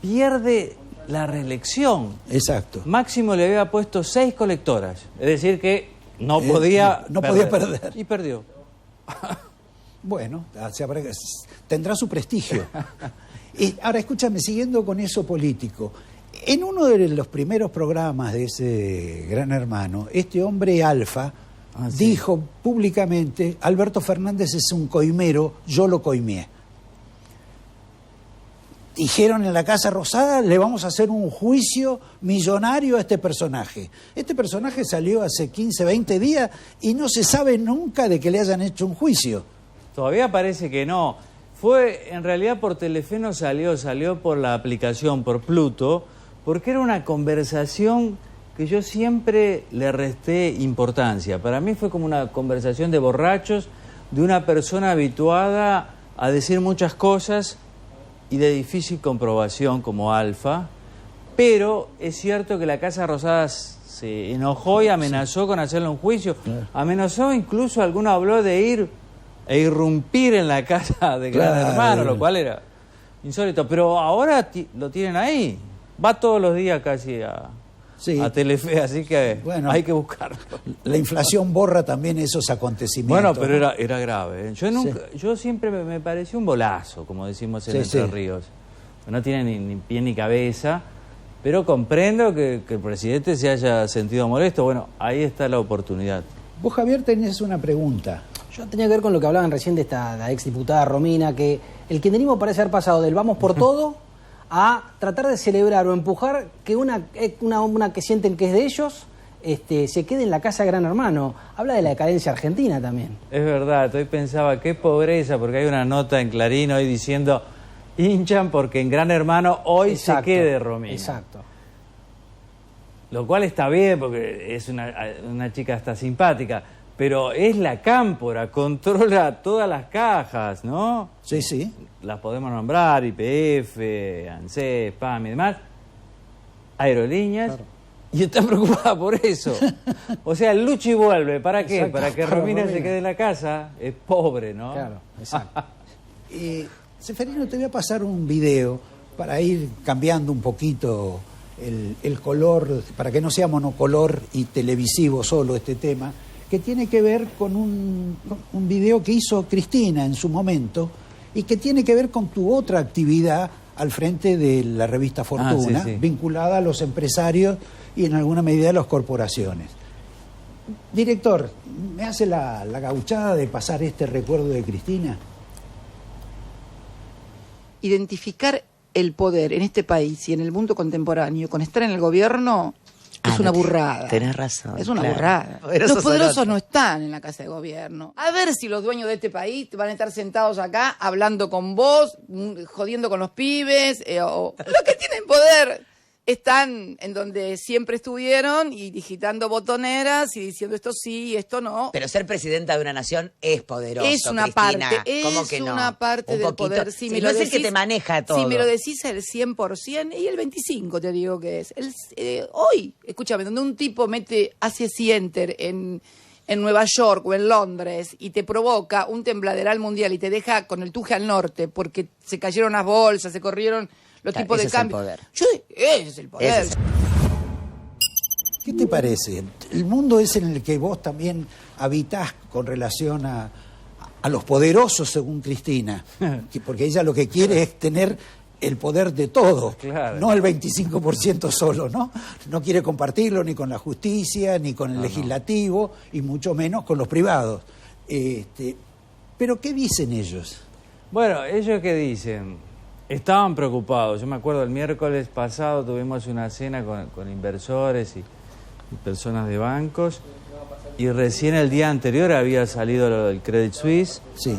S7: pierde la reelección.
S2: Exacto.
S7: Máximo le había puesto 6 colectoras, es decir que no podía
S2: perder.
S7: Y perdió.
S2: Bueno, tendrá su prestigio. Ahora, escúchame, siguiendo con eso político, en uno de los primeros programas de ese Gran Hermano, este hombre Alfa dijo públicamente, Alberto Fernández es un coimero, yo lo coimeé. dijeron en la Casa Rosada, le vamos a hacer un juicio millonario a este personaje. Este personaje salió hace 15, 20 días y no se sabe nunca de que le hayan hecho un juicio.
S7: Todavía parece que no. Fue, en realidad por Telefe no salió por la aplicación, por Pluto, porque era una conversación que yo siempre le resté importancia. Para mí fue como una conversación de borrachos, de una persona habituada a decir muchas cosas y de difícil comprobación como Alfa, pero es cierto que la Casa Rosada se enojó y amenazó con hacerle un juicio. Claro. Amenazó, incluso alguno habló de ir e irrumpir en la casa de Gran Hermano, lo cual era insólito. Pero ahora lo tienen ahí. Va todos los días casi a Telefe, así que bueno, hay que buscarlo.
S2: La inflación borra también esos acontecimientos.
S7: Bueno, pero era grave. Yo siempre me pareció un bolazo, como decimos en Entre Ríos. No tiene ni pie ni cabeza, pero comprendo que el presidente se haya sentido molesto. Bueno, ahí está la oportunidad.
S2: Vos, Javier, tenés una pregunta.
S5: Yo tenía que ver con lo que hablaban recién de la exdiputada Romina, que el kirchnerismo parece haber pasado del vamos por todo a tratar de celebrar o empujar que una que sienten que es de ellos se quede en la casa de Gran Hermano. Habla de la decadencia argentina también.
S7: Es verdad, hoy pensaba, qué pobreza, porque hay una nota en Clarín hoy diciendo hinchan porque en Gran Hermano hoy se quede Romina.
S5: Exacto.
S7: Lo cual está bien, porque es una chica hasta simpática, pero es la cámpora, controla todas las cajas, ¿no?
S2: Sí, sí.
S7: Las podemos nombrar, YPF, ANSES, PAM y demás, aerolíneas, claro. Y está preocupada por eso. O sea, el Luchi vuelve, ¿para qué? Exacto, para que Romina se quede en la casa, es pobre, ¿no?
S5: Claro, exacto.
S2: Seferino, te voy a pasar un video para ir cambiando un poquito el color, para que no sea monocolor y televisivo solo este tema, que tiene que ver con un video que hizo Cristina en su momento y que tiene que ver con tu otra actividad al frente de la revista Fortuna, vinculada a los empresarios y en alguna medida a las corporaciones. Director, ¿me hace la gauchada de pasar este recuerdo de Cristina?
S8: Identificar el poder en este país y en el mundo contemporáneo con estar en el gobierno es una burrada.
S9: Tenés razón.
S8: Es una burrada. Los poderosos no están en la casa de gobierno. A ver si los dueños de este país van a estar sentados acá hablando con vos, jodiendo con los pibes, o los que tienen poder están en donde siempre estuvieron y digitando botoneras y diciendo esto sí y esto no.
S9: Pero ser presidenta de una nación es poderoso,
S8: es una
S9: Cristina.
S8: parte,
S9: ¿Cómo que no?
S8: Una parte del poder.
S9: Si me no es el que te maneja todo.
S8: Si me lo decís el 100% y el 25% te digo que es. Hoy, escúchame, donde un tipo hace enter en Nueva York o en Londres y te provoca un tembladeral mundial y te deja con el tuje al norte porque se cayeron las bolsas, se corrieron los tipos de cambio. Ese es el poder.
S2: ¿Qué te parece? El mundo es en el que vos también habitás con relación a los poderosos, según Cristina, porque ella lo que quiere es tener el poder de todo, claro. No el 25% solo, ¿no? No quiere compartirlo ni con la justicia, ni con el legislativo, y mucho menos con los privados. Pero ¿qué dicen ellos?
S7: Bueno, ¿ellos qué dicen? Estaban preocupados. Yo me acuerdo el miércoles pasado tuvimos una cena con inversores y personas de bancos y recién el día anterior había salido el Credit Suisse.
S2: Sí.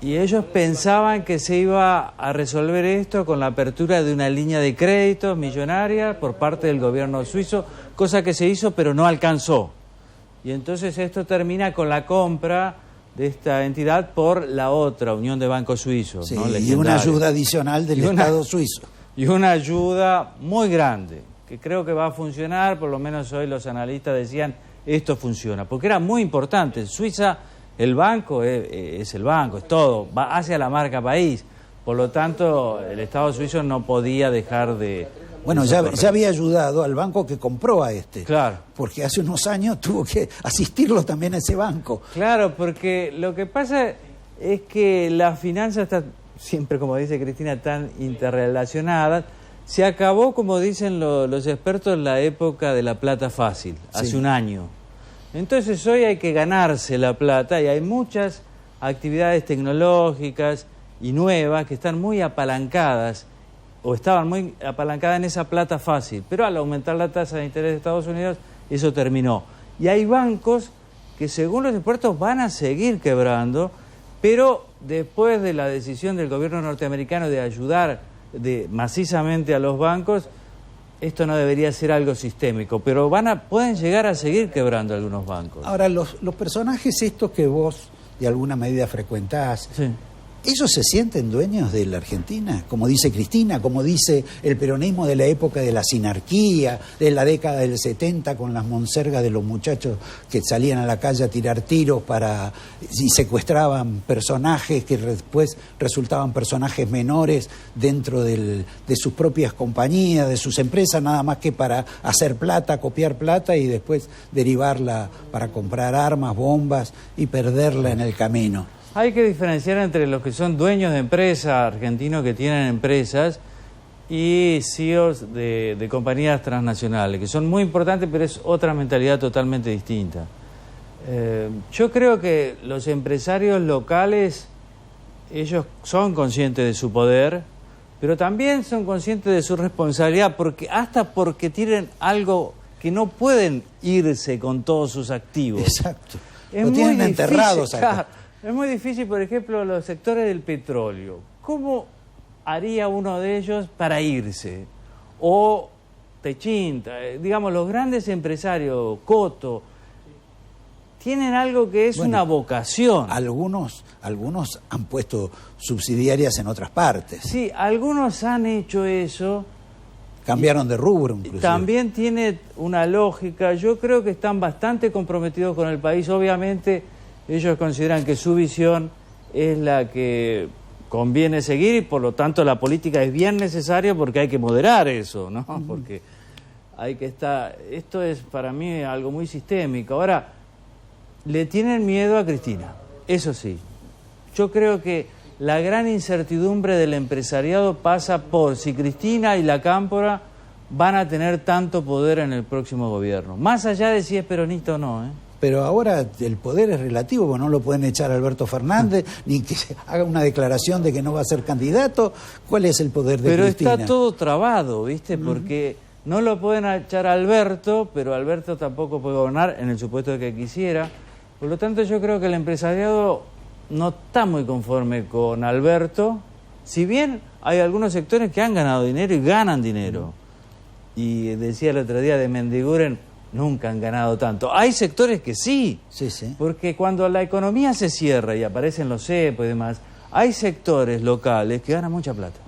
S7: Y ellos pensaban que se iba a resolver esto con la apertura de una línea de créditos millonaria por parte del gobierno suizo, cosa que se hizo pero no alcanzó. Y entonces esto termina con la compra de esta entidad por la otra, Unión de Bancos Suizos.
S2: Sí,
S7: ¿no?
S2: Y una ayuda adicional del Estado suizo.
S7: Y una ayuda muy grande, que creo que va a funcionar, por lo menos hoy los analistas decían, esto funciona, porque era muy importante. En Suiza el banco es el banco, es todo, va hacia la marca país. Por lo tanto, el Estado suizo no podía dejar de...
S2: Bueno, ya había ayudado al banco que compró a este.
S7: Claro.
S2: Porque hace unos años tuvo que asistirlo también a ese banco.
S7: Claro, porque lo que pasa es que la finanza está siempre, como dice Cristina, tan interrelacionada. Se acabó, como dicen los expertos, la época de la plata fácil, hace un año. Entonces hoy hay que ganarse la plata y hay muchas actividades tecnológicas y nuevas que están muy apalancadas o estaban muy apalancadas en esa plata fácil, pero al aumentar la tasa de interés de Estados Unidos, eso terminó. Y hay bancos que según los expertos van a seguir quebrando, pero después de la decisión del gobierno norteamericano de ayudar macizamente a los bancos, esto no debería ser algo sistémico, pero pueden llegar a seguir quebrando algunos bancos.
S2: Ahora, los personajes estos que vos de alguna medida frecuentás,
S7: sí.
S2: ¿Ellos se sienten dueños de la Argentina? Como dice Cristina, como dice el peronismo de la época de la sinarquía, de la década del 70, con las monsergas de los muchachos que salían a la calle a tirar tiros y secuestraban personajes que después resultaban personajes menores dentro de sus propias compañías, de sus empresas, nada más que para hacer plata, copiar plata y después derivarla para comprar armas, bombas y perderla en el camino.
S7: Hay que diferenciar entre los que son dueños de empresas, argentinos que tienen empresas, y CEOs de compañías transnacionales, que son muy importantes, pero es otra mentalidad totalmente distinta. Yo creo que los empresarios locales, ellos son conscientes de su poder, pero también son conscientes de su responsabilidad, porque tienen algo que no pueden irse con todos sus activos.
S2: Exacto.
S7: Lo tienen enterrados acá. Claro. Es muy difícil, por ejemplo, los sectores del petróleo. ¿Cómo haría uno de ellos para irse? O Techint, digamos, los grandes empresarios, Coto, tienen algo que es una vocación.
S2: Algunos han puesto subsidiarias en otras partes.
S7: Sí, algunos han hecho eso.
S2: Cambiaron de rubro, inclusive.
S7: También tiene una lógica. Yo creo que están bastante comprometidos con el país. Obviamente, ellos consideran que su visión es la que conviene seguir y por lo tanto la política es bien necesaria porque hay que moderar eso, ¿no? Porque hay que estar... Esto es para mí algo muy sistémico. Ahora, le tienen miedo a Cristina, eso sí. Yo creo que la gran incertidumbre del empresariado pasa por si Cristina y la Cámpora van a tener tanto poder en el próximo gobierno. Más allá de si es peronista o no, ¿eh?
S2: Pero ahora el poder es relativo, porque no lo pueden echar a Alberto Fernández, ni que haga una declaración de que no va a ser candidato. ¿Cuál es el poder de Cristina?
S7: Pero está todo trabado, ¿viste? Porque no lo pueden echar a Alberto, pero Alberto tampoco puede gobernar en el supuesto de que quisiera. Por lo tanto, yo creo que el empresariado no está muy conforme con Alberto, si bien hay algunos sectores que han ganado dinero y ganan dinero. Y decía el otro día de Mendiguren, nunca han ganado tanto. Hay sectores que sí, porque cuando la economía se cierra y aparecen los CEPO y demás, hay sectores locales que ganan mucha plata.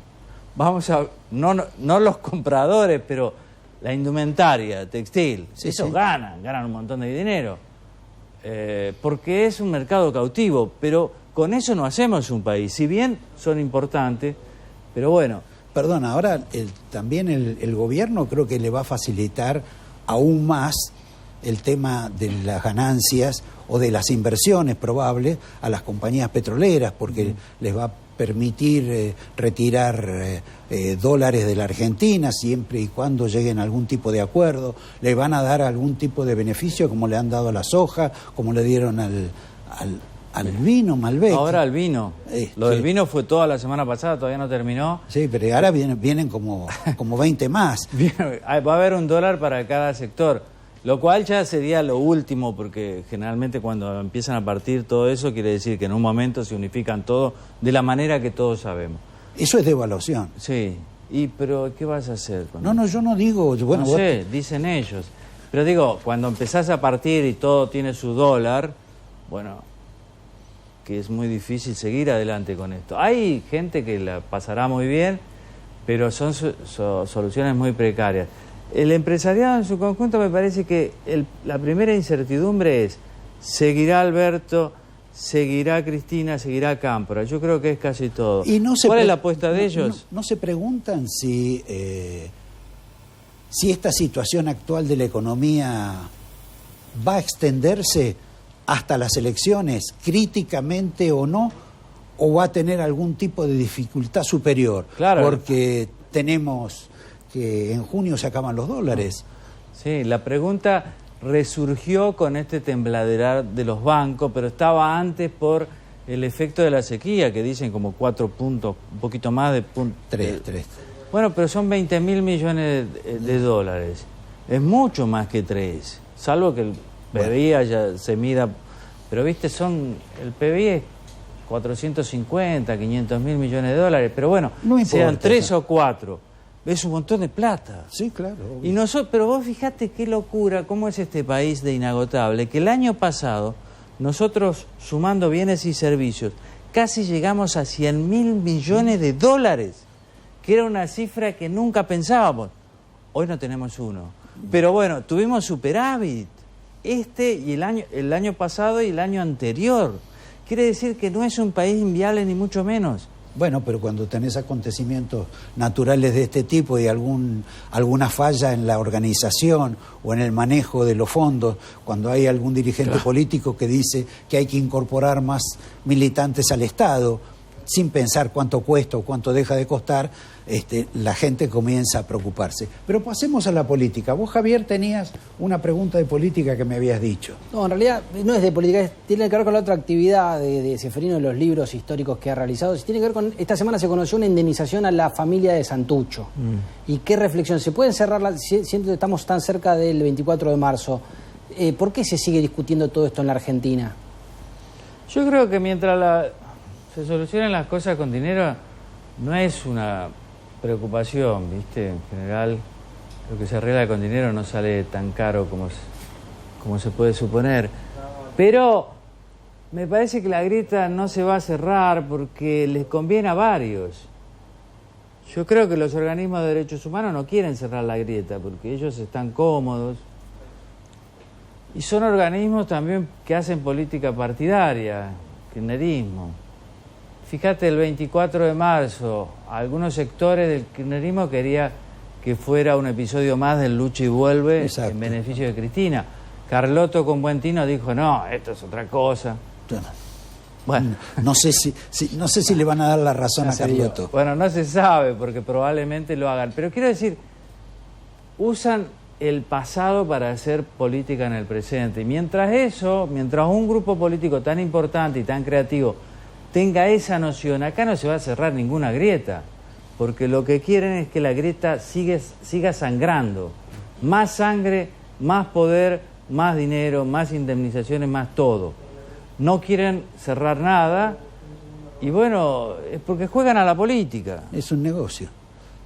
S7: No los compradores, pero la indumentaria, textil, esos ganan un montón de dinero. Porque es un mercado cautivo, pero con eso no hacemos un país. Si bien son importantes, pero bueno.
S2: Perdona, ahora también el gobierno creo que le va a facilitar aún más el tema de las ganancias o de las inversiones probables a las compañías petroleras, porque les va a permitir retirar dólares de la Argentina siempre y cuando lleguen a algún tipo de acuerdo, le van a dar algún tipo de beneficio como le han dado a la soja, como le dieron al vino Malbec.
S7: Ahora al vino. Lo del vino fue toda la semana pasada, todavía no terminó.
S2: Sí, pero ahora vienen como 20 más.
S7: Va a haber $1 para cada sector, lo cual ya sería lo último, porque generalmente cuando empiezan a partir todo eso quiere decir que en un momento se unifican todo de la manera que todos sabemos.
S2: Eso es devaluación.
S7: Sí, pero ¿qué vas a hacer?
S2: No, yo no digo... Bueno,
S7: no sé, dicen ellos. Pero digo, cuando empezás a partir y todo tiene su dólar, bueno... que es muy difícil seguir adelante con esto. Hay gente que la pasará muy bien, pero son soluciones muy precarias. El empresariado en su conjunto me parece que la primera incertidumbre es, ¿seguirá Alberto, seguirá Cristina, seguirá Cámpora? Yo creo que es casi todo. ¿Cuál es la apuesta de ellos?
S2: No se preguntan si esta situación actual de la economía va a extenderse hasta las elecciones, críticamente o no, o va a tener algún tipo de dificultad superior.
S7: Claro.
S2: Porque tenemos que en junio se acaban los dólares.
S7: Sí, la pregunta resurgió con este tembladerar de los bancos, pero estaba antes por el efecto de la sequía, que dicen como 4 puntos, un poquito más de puntos.
S2: 3.
S7: Bueno, pero son 20.000 millones de dólares. Es mucho más que 3. Salvo que el PBI haya, se mida... Pero, viste, el PBI es 450, 500.000 millones de dólares. Pero bueno, no importa, sean 3 o 4. Es un montón de plata.
S2: Sí, claro.
S7: Y pero vos fijate qué locura, cómo es este país de inagotable, que el año pasado, nosotros, sumando bienes y servicios, casi llegamos a 100.000 millones de dólares, que era una cifra que nunca pensábamos. Hoy no tenemos uno. Pero bueno, tuvimos superávit. Y el año pasado y el año anterior. Quiere decir que no es un país inviable ni mucho menos.
S2: Bueno, pero cuando tenés acontecimientos naturales de este tipo y alguna falla en la organización o en el manejo de los fondos, cuando hay algún dirigente político que dice que hay que incorporar más militantes al Estado, sin pensar cuánto cuesta o cuánto deja de costar, la gente comienza a preocuparse. Pero pasemos a la política. Vos, Javier, tenías una pregunta de política que me habías dicho.
S5: No, en realidad no es de política, tiene que ver con la otra actividad de Ceferino, de los libros históricos que ha realizado. Tiene que ver con, esta semana se conoció una indemnización a la familia de Santucho. ¿Y qué reflexión? ¿Se puede cerrar, siento que estamos tan cerca del 24 de marzo, ¿por qué se sigue discutiendo todo esto en la Argentina?
S7: Yo creo que mientras se solucionan las cosas con dinero, no es una preocupación, ¿viste? En general, lo que se arregla con dinero no sale tan caro como se puede suponer. Pero me parece que la grieta no se va a cerrar porque les conviene a varios. Yo creo que los organismos de derechos humanos no quieren cerrar la grieta porque ellos están cómodos. Y son organismos también que hacen política partidaria, kirchnerismo. Fíjate, el 24 de marzo, algunos sectores del kirchnerismo querían que fuera un episodio más del lucha y vuelve. Exacto. En beneficio de Cristina. Carlotto con buen tino dijo, no, esto es otra cosa.
S2: Bueno, no sé si le van a dar la razón a Carlotto.
S7: Bueno, no se sabe porque probablemente lo hagan. Pero quiero decir, usan el pasado para hacer política en el presente. Y mientras un grupo político tan importante y tan creativo tenga esa noción, acá no se va a cerrar ninguna grieta, porque lo que quieren es que la grieta siga sangrando. Más sangre, más poder, más dinero, más indemnizaciones, más todo. No quieren cerrar nada y bueno, es porque juegan a la política.
S2: Es un negocio.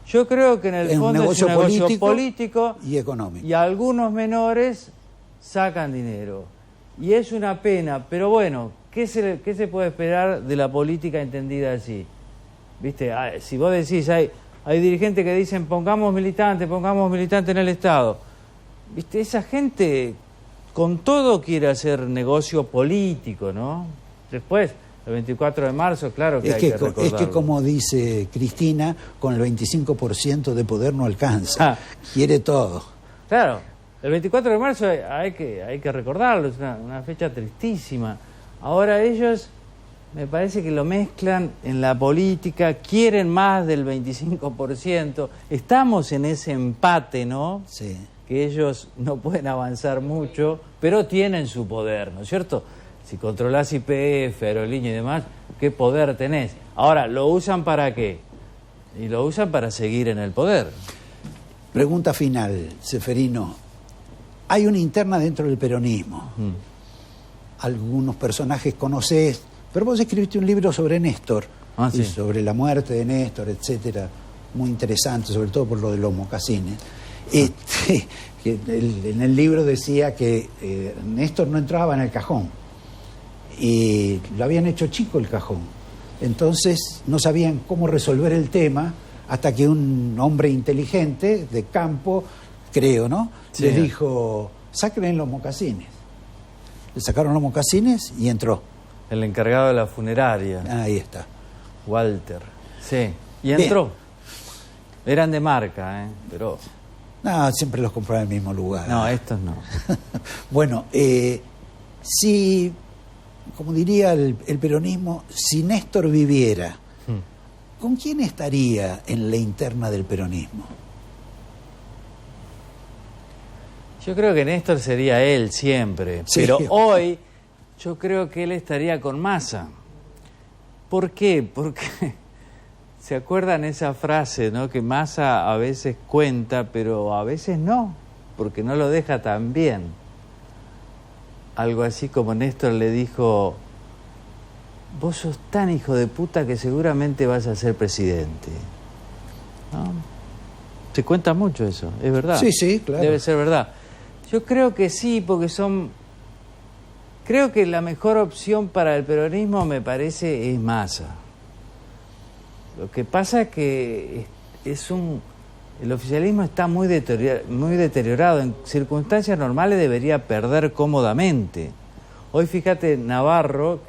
S7: Yo creo que en el fondo es un negocio político
S2: y económico.
S7: Y algunos menores sacan dinero. Y es una pena, pero bueno, ¿qué se puede esperar de la política entendida así? ¿Viste? Si vos decís, hay dirigentes que dicen pongamos militantes en el Estado. ¿Viste? Esa gente con todo quiere hacer negocio político, ¿no? Después, el 24 de marzo, claro que hay que recordarlo.
S2: Es que como dice Cristina, con el 25% de poder no alcanza. Quiere todo.
S7: Claro, el 24 de marzo hay que recordarlo, es una fecha tristísima. Ahora ellos, me parece que lo mezclan en la política, quieren más del 25%. Estamos en ese empate, ¿no?
S2: Sí.
S7: Que ellos no pueden avanzar mucho, pero tienen su poder, ¿no es cierto? Si controlás YPF, aerolínea y demás, ¿qué poder tenés? Ahora, ¿lo usan para qué? Y lo usan para seguir en el poder.
S2: Pregunta final, Ceferino. Hay una interna dentro del peronismo. Algunos personajes conocés, pero vos escribiste un libro sobre Néstor,
S7: sí.
S2: Sobre la muerte de Néstor, etcétera, muy interesante, sobre todo por lo de los mocasines. Que en el libro decía que Néstor no entraba en el cajón y lo habían hecho chico el cajón. Entonces no sabían cómo resolver el tema hasta que un hombre inteligente de campo, creo, ¿no? Sí. Les dijo, saquen los mocasines. Le sacaron los mocasines y entró.
S7: El encargado de la funeraria.
S2: Ahí está.
S7: Walter. Sí. Y entró. Bien. Eran de marca, pero...
S2: No, siempre los compraba en el mismo lugar.
S7: No, estos no.
S2: Bueno, si, como diría el peronismo, si Néstor viviera, ¿con quién estaría en la interna del peronismo?
S7: Yo creo que Néstor sería él siempre, sí, pero hoy yo creo que él estaría con Massa. ¿Por qué? Porque ¿Se acuerdan esa frase, ¿no? Que Massa a veces cuenta, pero a veces no, porque no lo deja tan bien. Algo así como Néstor le dijo: vos sos tan hijo de puta que seguramente vas a ser presidente, ¿no? Se cuenta mucho eso, es verdad.
S2: Sí, sí, claro.
S7: Debe ser verdad. Yo creo que sí, porque creo que la mejor opción para el peronismo, me parece, es Massa. Lo que pasa es que el oficialismo está muy deteriorado. En circunstancias normales debería perder cómodamente. Hoy fíjate, Navarro,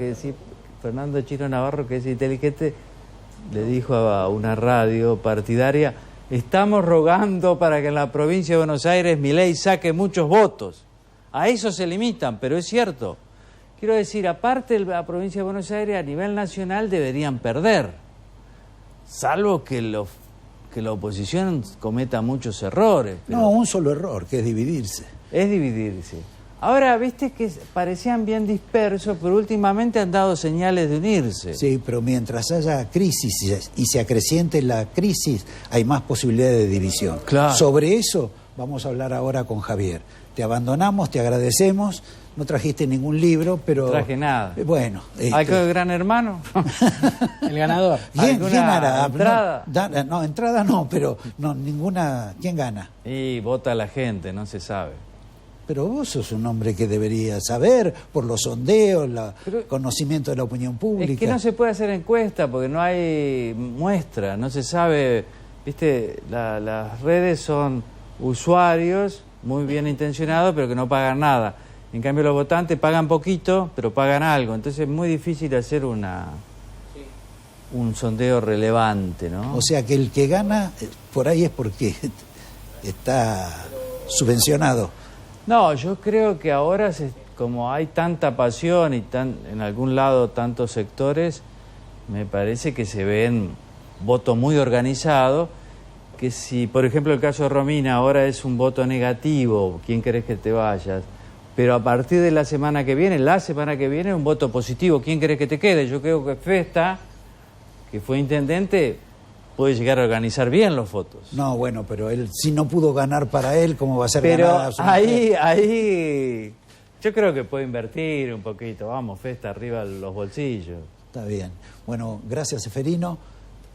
S7: Fernando Chino Navarro, que es inteligente, le dijo a una radio partidaria: estamos rogando para que en la provincia de Buenos Aires Milei saque muchos votos. A eso se limitan, pero es cierto. Quiero decir, aparte de la provincia de Buenos Aires, a nivel nacional deberían perder. Salvo que la oposición cometa muchos errores.
S2: No, un solo error, que es dividirse.
S7: Es dividirse. Ahora, viste que parecían bien dispersos, pero últimamente han dado señales de unirse.
S2: Sí, pero mientras haya crisis y se acreciente la crisis, hay más posibilidades de división.
S7: Claro.
S2: Sobre eso vamos a hablar ahora con Javier. Te abandonamos, te agradecemos. No trajiste ningún libro, pero...
S7: No traje nada.
S2: Bueno.
S7: ¿Algo de Gran Hermano?
S5: El ganador.
S2: ¿Quién hará?
S7: ¿Entrada?
S2: No, entrada no, pero no, ninguna... ¿Quién gana?
S7: Y vota la gente, no se sabe.
S2: Pero vos sos un hombre que debería saber por los sondeos, conocimiento de la opinión pública.
S7: Es que no se puede hacer encuesta porque no hay muestra, no se sabe. Viste, las redes son usuarios muy bien intencionados, pero que no pagan nada. En cambio, los votantes pagan poquito, pero pagan algo. Entonces es muy difícil hacer un sondeo relevante, ¿no?
S2: O sea que el que gana por ahí es porque está subvencionado.
S7: No, yo creo que ahora, como hay tanta pasión y en algún lado tantos sectores, me parece que se ven votos muy organizados, que si, por ejemplo, el caso de Romina ahora es un voto negativo, ¿quién querés que te vayas? Pero a partir de la semana que viene es un voto positivo, ¿quién querés que te quede? Yo creo que Festa, que fue intendente, puede llegar a organizar bien los votos.
S2: No, bueno, pero él, si no pudo ganar para él, ¿cómo va a ser
S7: pero
S2: ganada?
S7: ahí yo creo que puede invertir un poquito. Vamos, Festa, arriba los bolsillos.
S2: Está bien. Bueno, gracias, Seferino.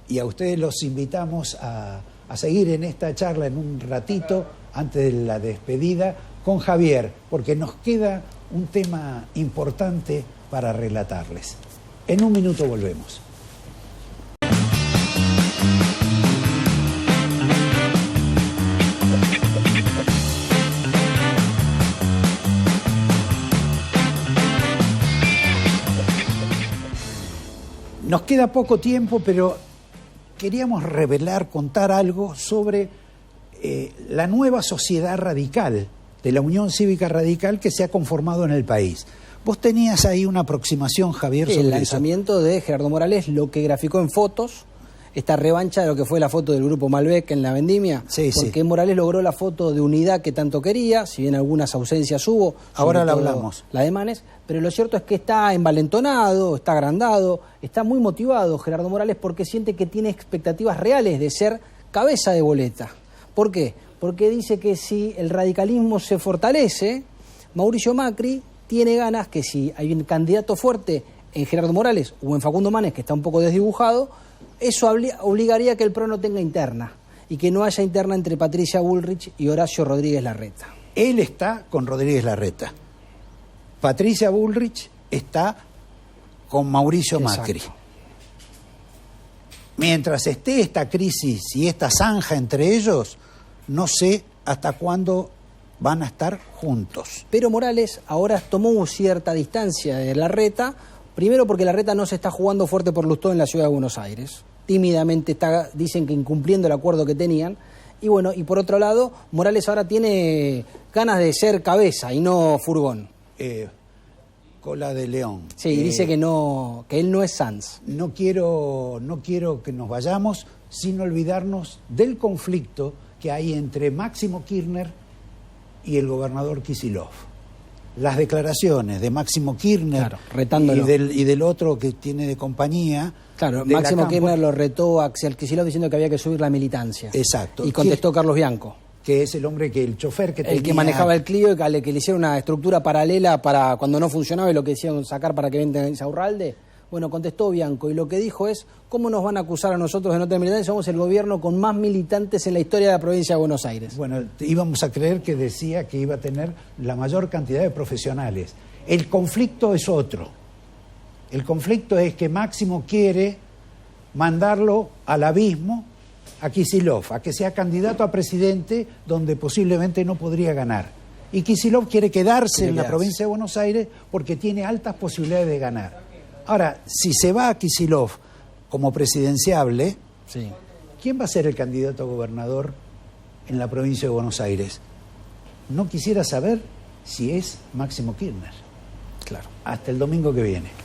S2: Y a ustedes los invitamos a seguir en esta charla en un ratito, antes de la despedida, con Javier, porque nos queda un tema importante para relatarles. En un minuto volvemos. Nos queda poco tiempo, pero queríamos revelar, contar algo sobre la nueva sociedad radical, de la Unión Cívica Radical que se ha conformado en el país. Vos tenías ahí una aproximación, Javier, sobre
S5: el lanzamiento de Gerardo Morales, lo que graficó en fotos, esta revancha de lo que fue la foto del grupo Malbec en la vendimia, porque Morales logró la foto de unidad que tanto quería, si bien algunas ausencias hubo.
S2: Ahora la hablamos.
S5: La de Manes, pero lo cierto es que está envalentonado, está agrandado, está muy motivado Gerardo Morales porque siente que tiene expectativas reales de ser cabeza de boleta. ¿Por qué? Porque dice que si el radicalismo se fortalece, Mauricio Macri tiene ganas que si hay un candidato fuerte en Gerardo Morales o en Facundo Manes, que está un poco desdibujado, eso obligaría a que el PRO no tenga interna y que no haya interna entre Patricia Bullrich y Horacio Rodríguez Larreta.
S2: Él está con Rodríguez Larreta. Patricia Bullrich está con Mauricio Macri. Mientras esté esta crisis y esta zanja entre ellos, no sé hasta cuándo van a estar juntos.
S5: Pero Morales ahora tomó cierta distancia de Larreta, primero porque Larreta no se está jugando fuerte por Lustó en la ciudad de Buenos Aires. Tímidamente dicen que incumpliendo el acuerdo que tenían. Y bueno, y por otro lado, Morales ahora tiene ganas de ser cabeza y no furgón.
S2: Cola de león.
S5: Sí, dice que él no es Sanz.
S2: No quiero que nos vayamos sin olvidarnos del conflicto que hay entre Máximo Kirchner y el gobernador Kicillof. las declaraciones de Máximo Kirchner,
S5: claro, retándolo,
S2: y del otro que tiene de compañía.
S5: Claro, Máximo Kirchner lo retó a Axel Kicillof diciendo que había que subir la militancia.
S2: Exacto.
S5: Y contestó Carlos Bianco,
S2: que es el hombre el chofer que tenía...
S5: El que manejaba el Clio, que le hicieron una estructura paralela para cuando no funcionaba y lo que decían sacar para que venden Insaurralde. Bueno, contestó Bianco y lo que dijo es: ¿cómo nos van a acusar a nosotros de no tener militantes? Somos el gobierno con más militantes en la historia de la provincia de Buenos Aires.
S2: Bueno, íbamos a creer que decía que iba a tener la mayor cantidad de profesionales. El conflicto es otro. El conflicto es que Máximo quiere mandarlo al abismo a Kicillof, a que sea candidato a presidente donde posiblemente no podría ganar. Y Kicillof quiere quedarse en la provincia de Buenos Aires porque tiene altas posibilidades de ganar. Ahora, si se va a Kicillof como presidenciable,
S5: sí,
S2: ¿quién va a ser el candidato a gobernador en la provincia de Buenos Aires? No quisiera saber si es Máximo Kirchner.
S5: Claro.
S2: Hasta el domingo que viene.